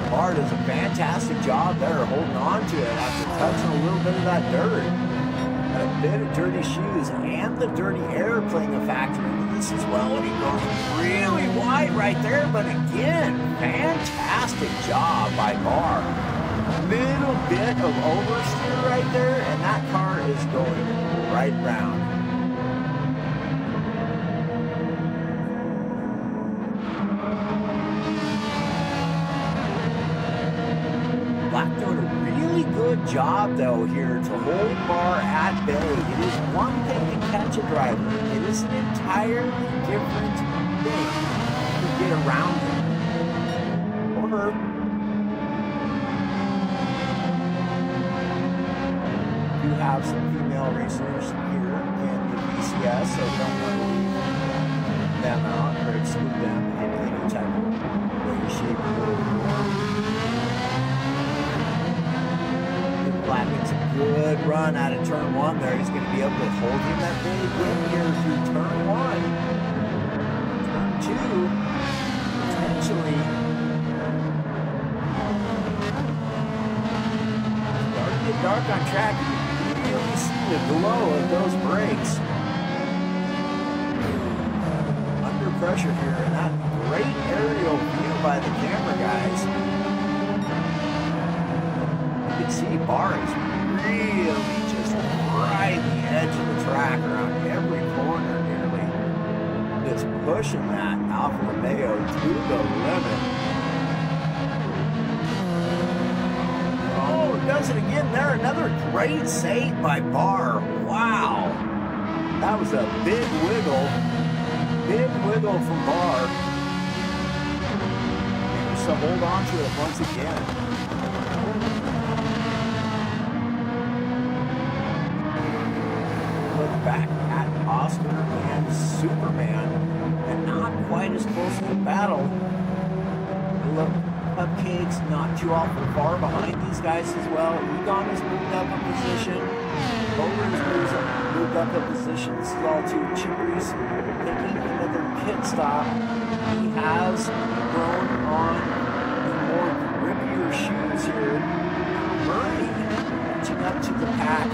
Bar does a fantastic job there holding on to it after touching a little bit of that dirt. And a bit of dirty shoes and the dirty air playing a factor into this as well. And he goes really wide right there, but again, fantastic job by Bar. Little bit of oversteer right there, and that car is going right round. Black doing a really good job though here to hold Bar at bay. It is one thing to catch a driver. It is an entirely different thing to get around him. Or you have some female racers here in the VCS, so don't worry. them out or exclude them in any type of way, shape, or form. Black makes a good run out of turn 1 there. He's going to be able to hold him that big win here through turn 1. Turn 2, potentially. Starting to get dark on track. You can really see the glow of those brakes. Under pressure here, and that great aerial view by the camera guys. You can see bars really just right the edge of the track around every corner nearly. Just pushing that Alfa Romeo to the limit. Oh, it does it again there. Another great save by Barr. Wow. That was a big wiggle. Big wiggle from Barr. Managed to hold on to it once again. Back at Oscar and Superman, and not quite as close to the battle. Look, Cupcakes not too awful far behind these guys as well. Egon has moved up a position. Bowler has moved up a position as well too. Chippery's taking another pit stop. He has grown on the more grippier shoes here. Murray catching up to the pack.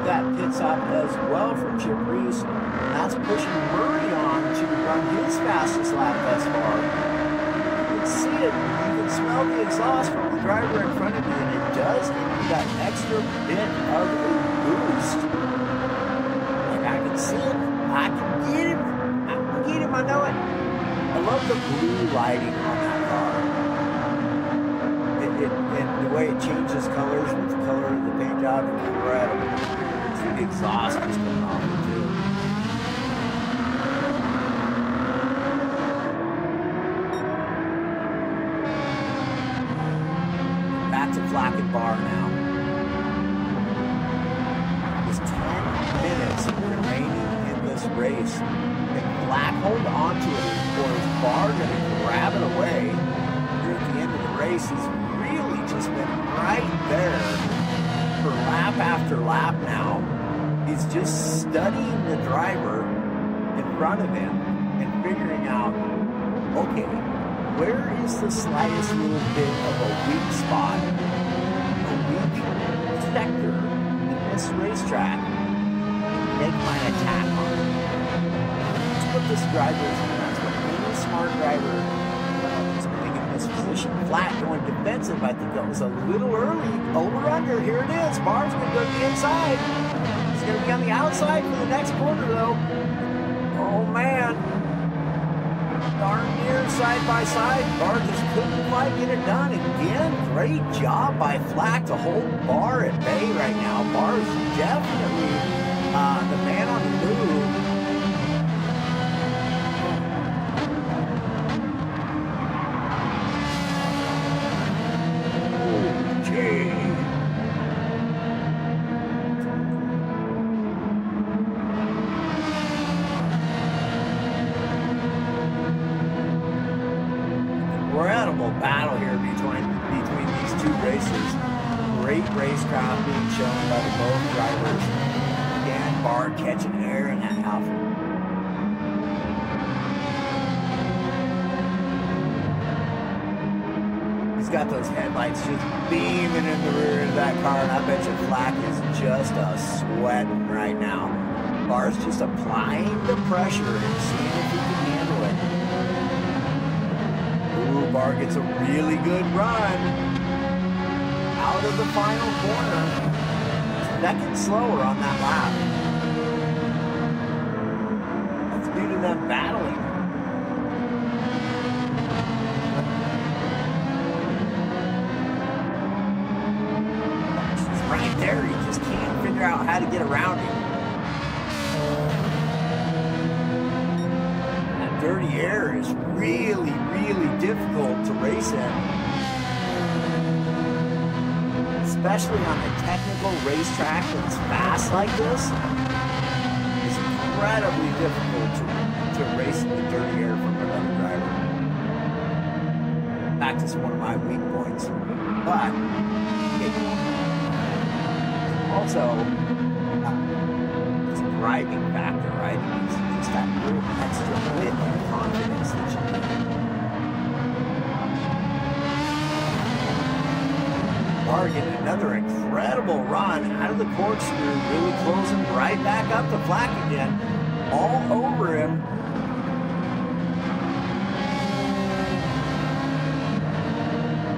That pit stop as well from Chip Reese. That's pushing Murray on to run his fastest lap thus far. You can see it, you can smell the exhaust from the driver in front of you, and it does give you that extra bit of a boost. Like I can see it, I can get him, I know it. I love the blue lighting on that car. And the way it changes colors with the color of the paint job is incredible. The exhaust is coming off it too. Back to Flack and Barr now. There's 10 minutes remaining in this race. Can Flack hold on to it, or is Barr going to grab it away here at the end of the race? He's really just been right there for lap after lap now. He's just studying the driver in front of him and figuring out, okay, where is the slightest little bit of a weak spot, a weak sector in this racetrack, make my attack on it. That's what this driver is doing. That's what any smart driver is going in this position. Flat going defensive. I think that was a little early. Over under. Here it is. Barr's going to go to the inside. Going to be on the outside for the next corner though. Oh man, darn near side by side. Barr just couldn't quite get it done. Again, great job by Flack to hold Barr at bay right now. Barr is definitely the man on the move. Battle here between these two racers. Great racecraft being shown by the both drivers. Again, Barr catching air in that Alfa. He's got those headlights just beaming in the rear of that car, and I bet you Flack is just sweating right now. Barr's just applying the pressure and seeing if he can handle it. Barr gets a really good run out of the final corner. Second slower on that lap. That's due to them battling. He's right there. He just can't figure out how to get around him. That dirty air is really difficult to race in. especially on a technical racetrack that's fast like this, is incredibly difficult to race in the dirty air from another driver. In fact, it's one of my weak points. But it also it's a driving factor, right? It's just that little extra bit of confidence that you need. Getting another incredible run out of the corkscrew, really closing right back up the flat again, all over him.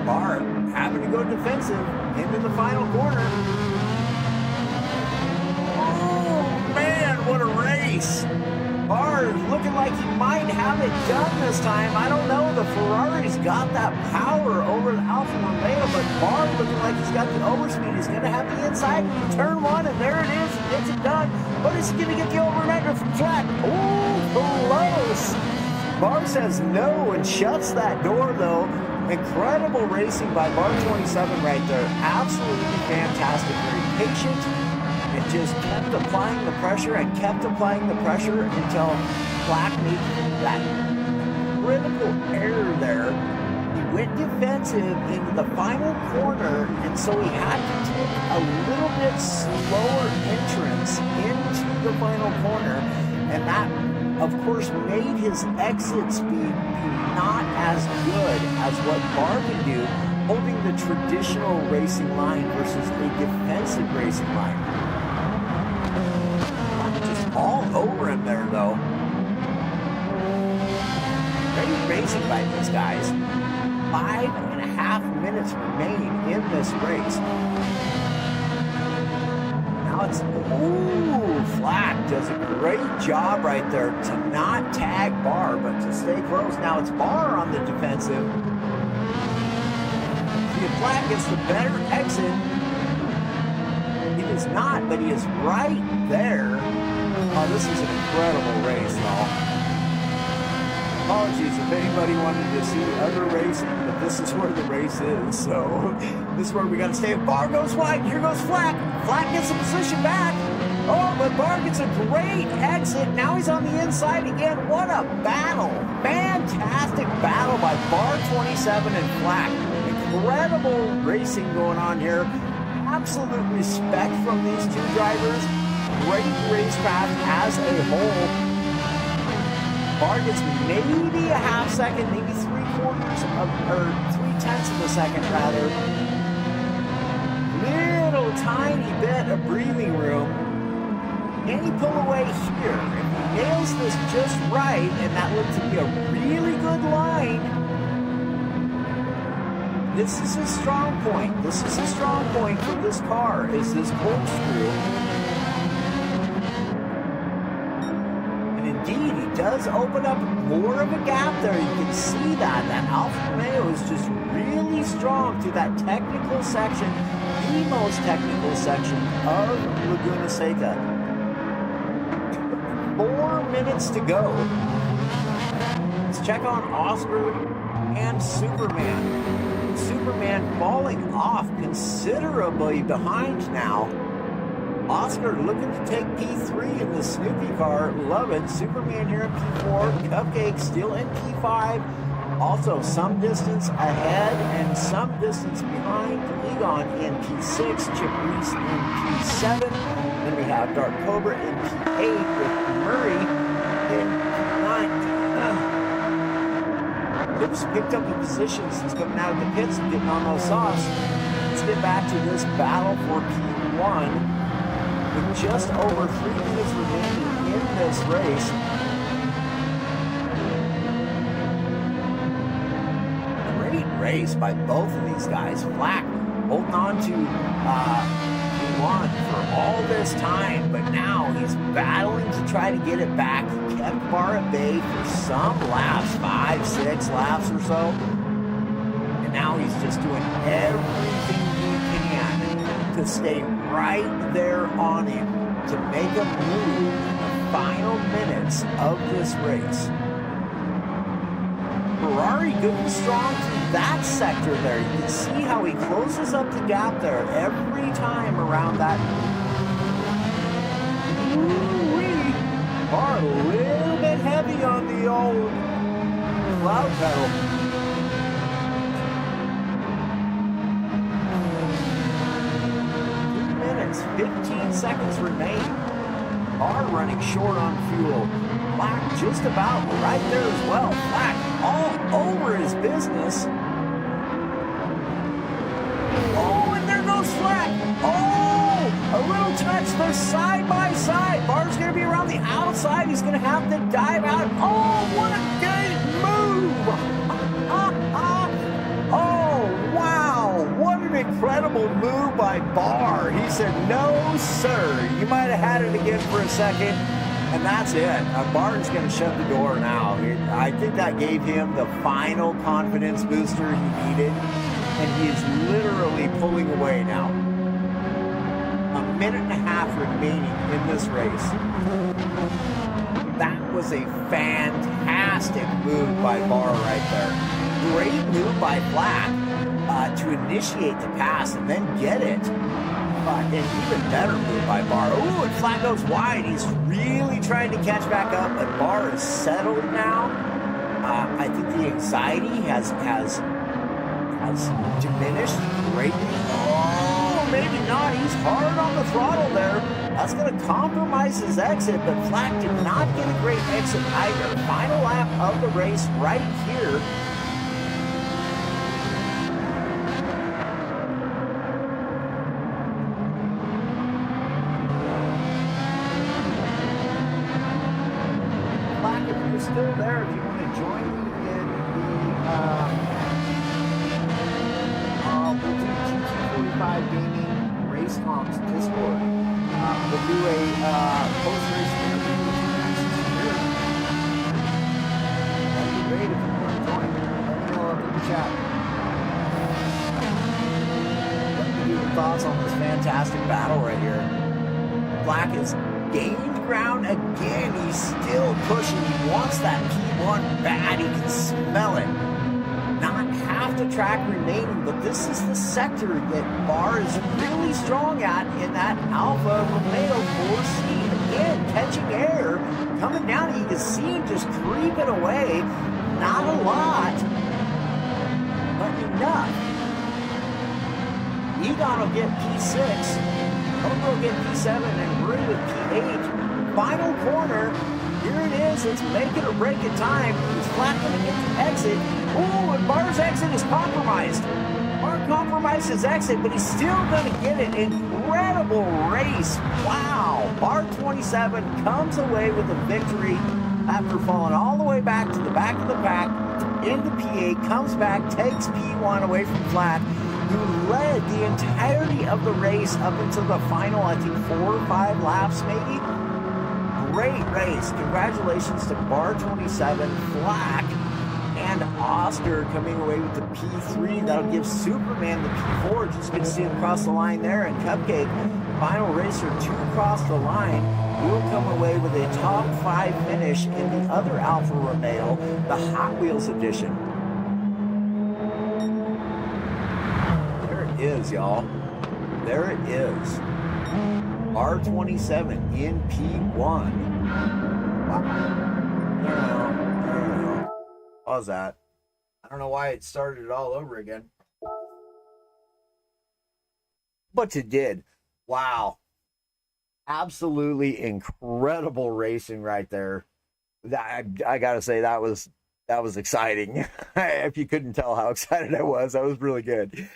Barr having to go defensive into the final corner. Oh man, what a race! Barr looking like he might have it done this time. I don't know. The Ferrari's got that power over the Alfa Romeo, but Barr looking like he's got the overspeed. He's going to have the inside in turn one, and there it is. He gets it done. But is he going to get the overnighter from flat? Oh, close. Barr says no and shuts that door, though. Incredible racing by Barr 27 right there. Absolutely fantastic. Very patient. And just kept applying the pressure and kept applying the pressure until Black made that critical error there. He went defensive into the final corner, and so he had to take a little bit slower entrance into the final corner, and that, of course, made his exit speed be not as good as what Barr can do, holding the traditional racing line versus a defensive racing line. All over him there, though. Great racing by these guys. 5.5 minutes remaining in this race. Now it's, Flack does a great job right there to not tag Barr, but to stay close. Now it's Barr on the defensive. See if Flack gets the better exit. He does not, but he is right there. Oh, this is an incredible race, though. Apologies if anybody wanted to see other racing, but this is where the race is. So this is where we got to stay. If Barr goes wide, here goes Flack. Flack gets the position back. Oh, but Barr gets a great exit. Now he's on the inside again. What a battle. Fantastic battle by Barr 27 and Flack. Incredible racing going on here. Absolute respect from these two drivers. Great racecraft as a whole. Barr gets maybe a half second, maybe 3/4 or 3/10 of a second rather. Little tiny bit of breathing room. Can he pull away here? If he nails this just right, and that looked to be a really good line, this is a strong point. This is a strong point for this car, is this corkscrew. Indeed, he does open up more of a gap there. You can see that Alfa Romeo is just really strong through that technical section, the most technical section of Laguna Seca. 4 minutes to go. Let's check on Oscar and Superman. Superman falling off considerably behind now. Oscar looking to take P3 in the Snoopy car. Love it. Superman here in P4. Cupcake still in P5. Also some distance ahead and some distance behind Egon in P6. Chip Reese in P7. Then we have Dark Cobra in P8 with Murray in P9. Lips picked up the position since coming out of the pits and getting on those softs. Let's get back to this battle for P1. With just over 3 minutes remaining in this race. Great race by both of these guys. Flack holding on to P1 for all this time, but now he's battling to try to get it back. He kept Barr at bay for some laps, 5, 6 laps or so. And now he's just doing everything he can to stay right there on him to make a move in the final minutes of this race. Ferrari good and strong through that sector there. You can see how he closes up the gap there every time around that. Ooh-wee. Bar a little bit heavy on the old cloud pedal. 15 seconds remaining. Bar running short on fuel. Black just about right there as well. Black all over his business. Oh, and there goes Flack. Oh, a little touch. They're side by side. Bar's going to be around the outside. He's going to have to dive out. Oh, what a good move. Oh, wow. What an incredible move by Bar. He said, no, sir. You might have had it again for a second. And that's it. Bar's going to shut the door now. I think that gave him the final confidence booster he needed. And he is literally pulling away now. A minute and a half remaining in this race. That was a fantastic move by Bar right there. Great move by Black to initiate the pass and then get it. An even better move by Bar. Ooh, and Flat goes wide. He's really trying to catch back up, but Bar is settled now. I think the anxiety has diminished greatly. Oh, maybe not. He's hard on the throttle there. That's going to compromise his exit, but Flat did not get a great exit either. Final lap of the race right here. Still there if you want to join me in the we'll do GT45 Gaming Race Comps Discord. We'll do a post-race interview with you guys here. That'd be great if you want to join. Let me know up in the chat. Let me do your thoughts on this fantastic battle right here. Black is gained ground again. He's still pushing. He wants that P1 bad. He can smell it. Not half the track remaining, but this is the sector that Bar is really strong at in that Alfa Romeo 4C. Again, catching air, coming down. You can see him just creeping away. Not a lot, but enough. Egon will get P6. Hogo will get P7 and Brew with P8. Final corner. Here it is. It's make it or break it time. He's Flat going to get the exit. Oh, and Bar's exit is compromised. Bar compromised his exit, but he's still going to get it. Incredible race. Wow. Bar 27 comes away with a victory after falling all the way back to the back of the pack into P8, comes back, takes P1 away from Flat, who led the entirety of the race up until the final, I think, 4 or 5 laps maybe. Great race. Congratulations to Bar 27, Flack, and Oscar coming away with the P3. That'll give Superman the P4. Just good to see him cross the line there. And Cupcake, final racer to cross the line, will come away with a top 5 finish in the other Alfa Romeo, the Hot Wheels edition. Is y'all, there it is. R27 in P1. Wow. I don't know. Pause that. I don't know why it started it all over again, but it did. Wow, absolutely incredible racing right there. I gotta say that was exciting. If you couldn't tell how excited I was, that was really good.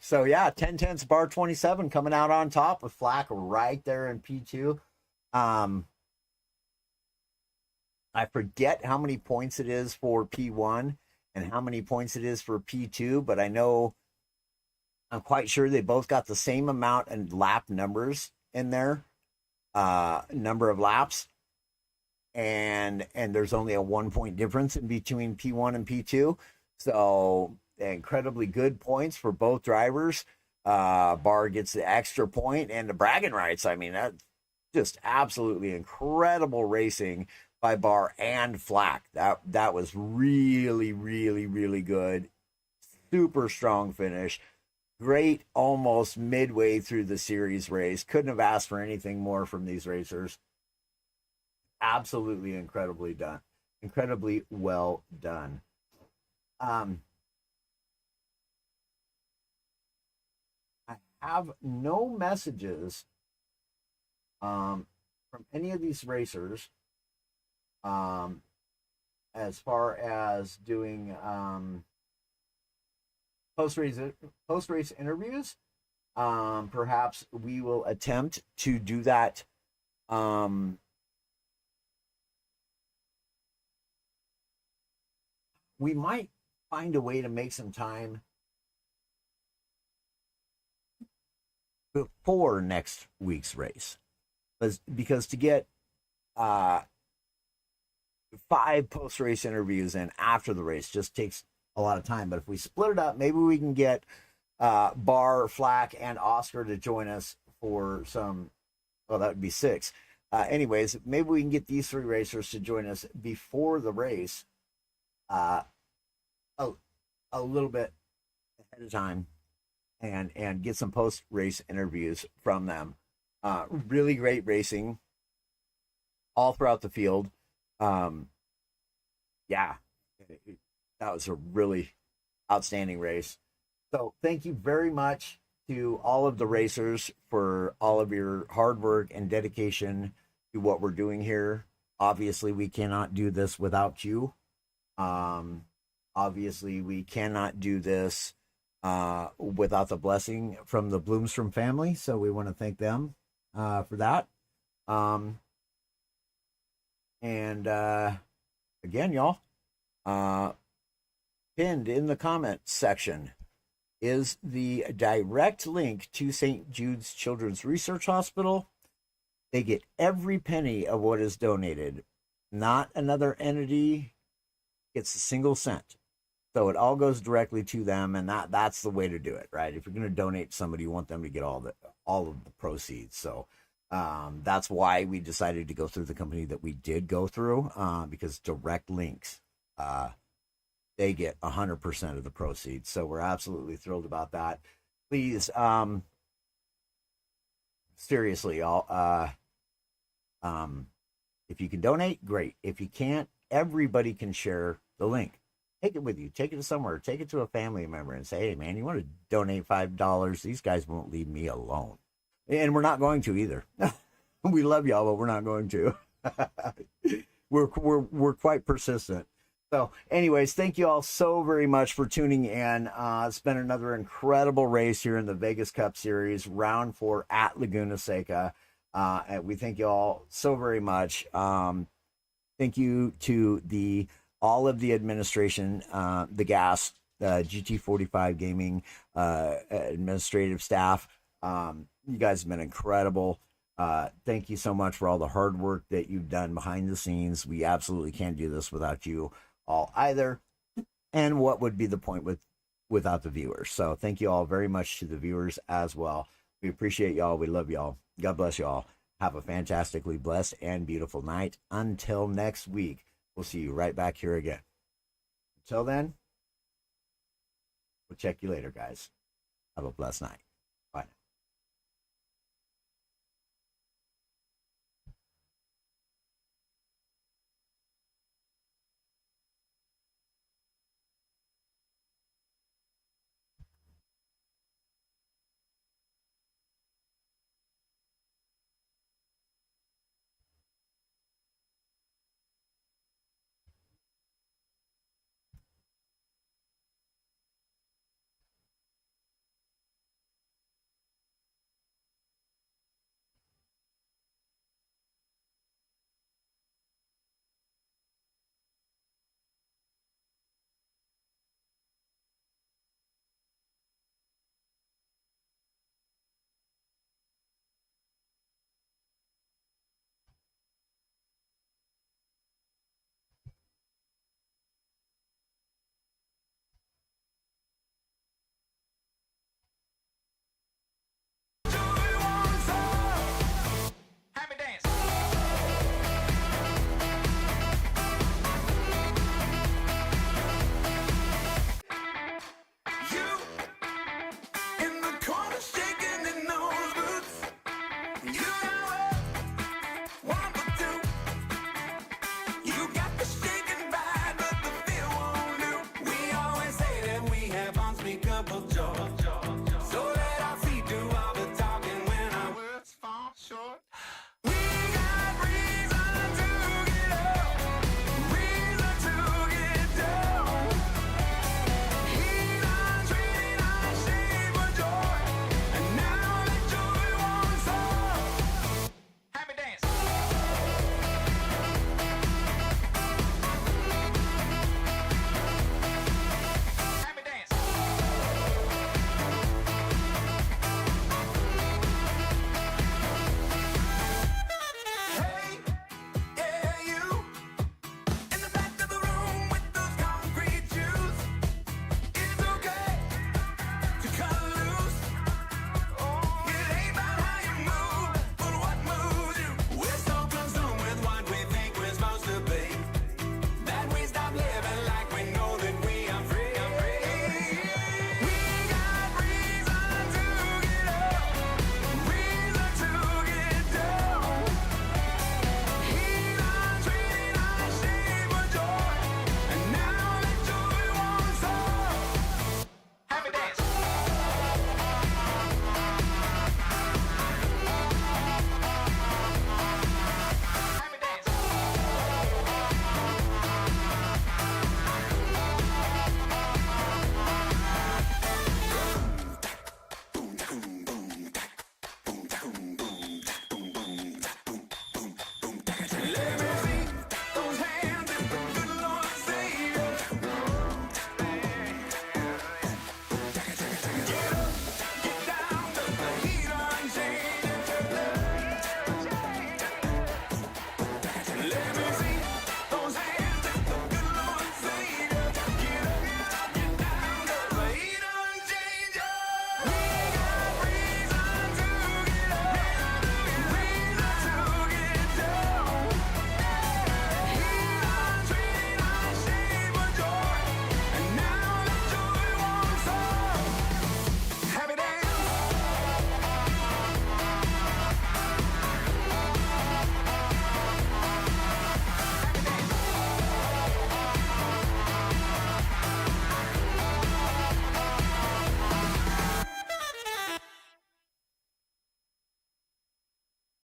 So yeah, 10-10's Bar 27 coming out on top with Flack right there in P2. I forget how many points it is for P1 and how many points it is for P2, but I'm quite sure they both got the same amount and lap numbers in there, number of laps, and there's only a 1 point difference in between P1 and P2. So incredibly good points for both drivers. Bar gets the extra point and the bragging rights. I mean, that's just absolutely incredible racing by bar and flack. That was really, really, really good. Super strong finish. Great, almost midway through the series race. Couldn't have asked for anything more from these racers. Absolutely incredibly done. Incredibly well done. I have no messages from any of these racers as far as doing post-race interviews. Perhaps we will attempt to do that we might find a way to make some time before next week's race, because to get 5 post-race interviews in after the race just takes a lot of time. But if we split it up, maybe we can get Bar, Flack, and Oscar to join us for some. Well, that would be 6. Anyways, maybe we can get these 3 racers to join us before the race, a little bit ahead of time, and get some post-race interviews from them. Really great racing all throughout the field. Yeah, that was a really outstanding race. So thank you very much to all of the racers for all of your hard work and dedication to what we're doing here. Obviously, we cannot do this without you. Obviously, we cannot do this without the blessing from the Bloomstrom family. So we want to thank them for that. Again, y'all, pinned in the comments section is the direct link to St. Jude's Children's Research Hospital. They get every penny of what is donated. Not another entity gets a single cent. So it all goes directly to them, and that's the way to do it, right? If you're going to donate to somebody, you want them to get all of the proceeds. So that's why we decided to go through the company that we did go through, because direct links, they get 100% of the proceeds. So we're absolutely thrilled about that. Please, seriously, y'all, if you can donate, great. If you can't, everybody can share the link. Take it with you. Take it to somewhere. Take it to a family member and say, hey, man, you want to donate $5? These guys won't leave me alone. And we're not going to either. We love y'all, but we're not going to. We're quite persistent. So anyways, thank you all so very much for tuning in. It's been another incredible race here in the Vegas Cup Series, round 4 at Laguna Seca. And we thank you all so very much. Thank you to all of the administration, the GAS, GT45 Gaming, administrative staff. You guys have been incredible. Thank you so much for all the hard work that you've done behind the scenes. We absolutely can't do this without you all either. And what would be the point without the viewers? So thank you all very much to the viewers as well. We appreciate y'all. We love y'all. God bless y'all. Have a fantastically blessed and beautiful night. Until next week, we'll see you right back here again. Until then, we'll check you later, guys. Have a blessed night.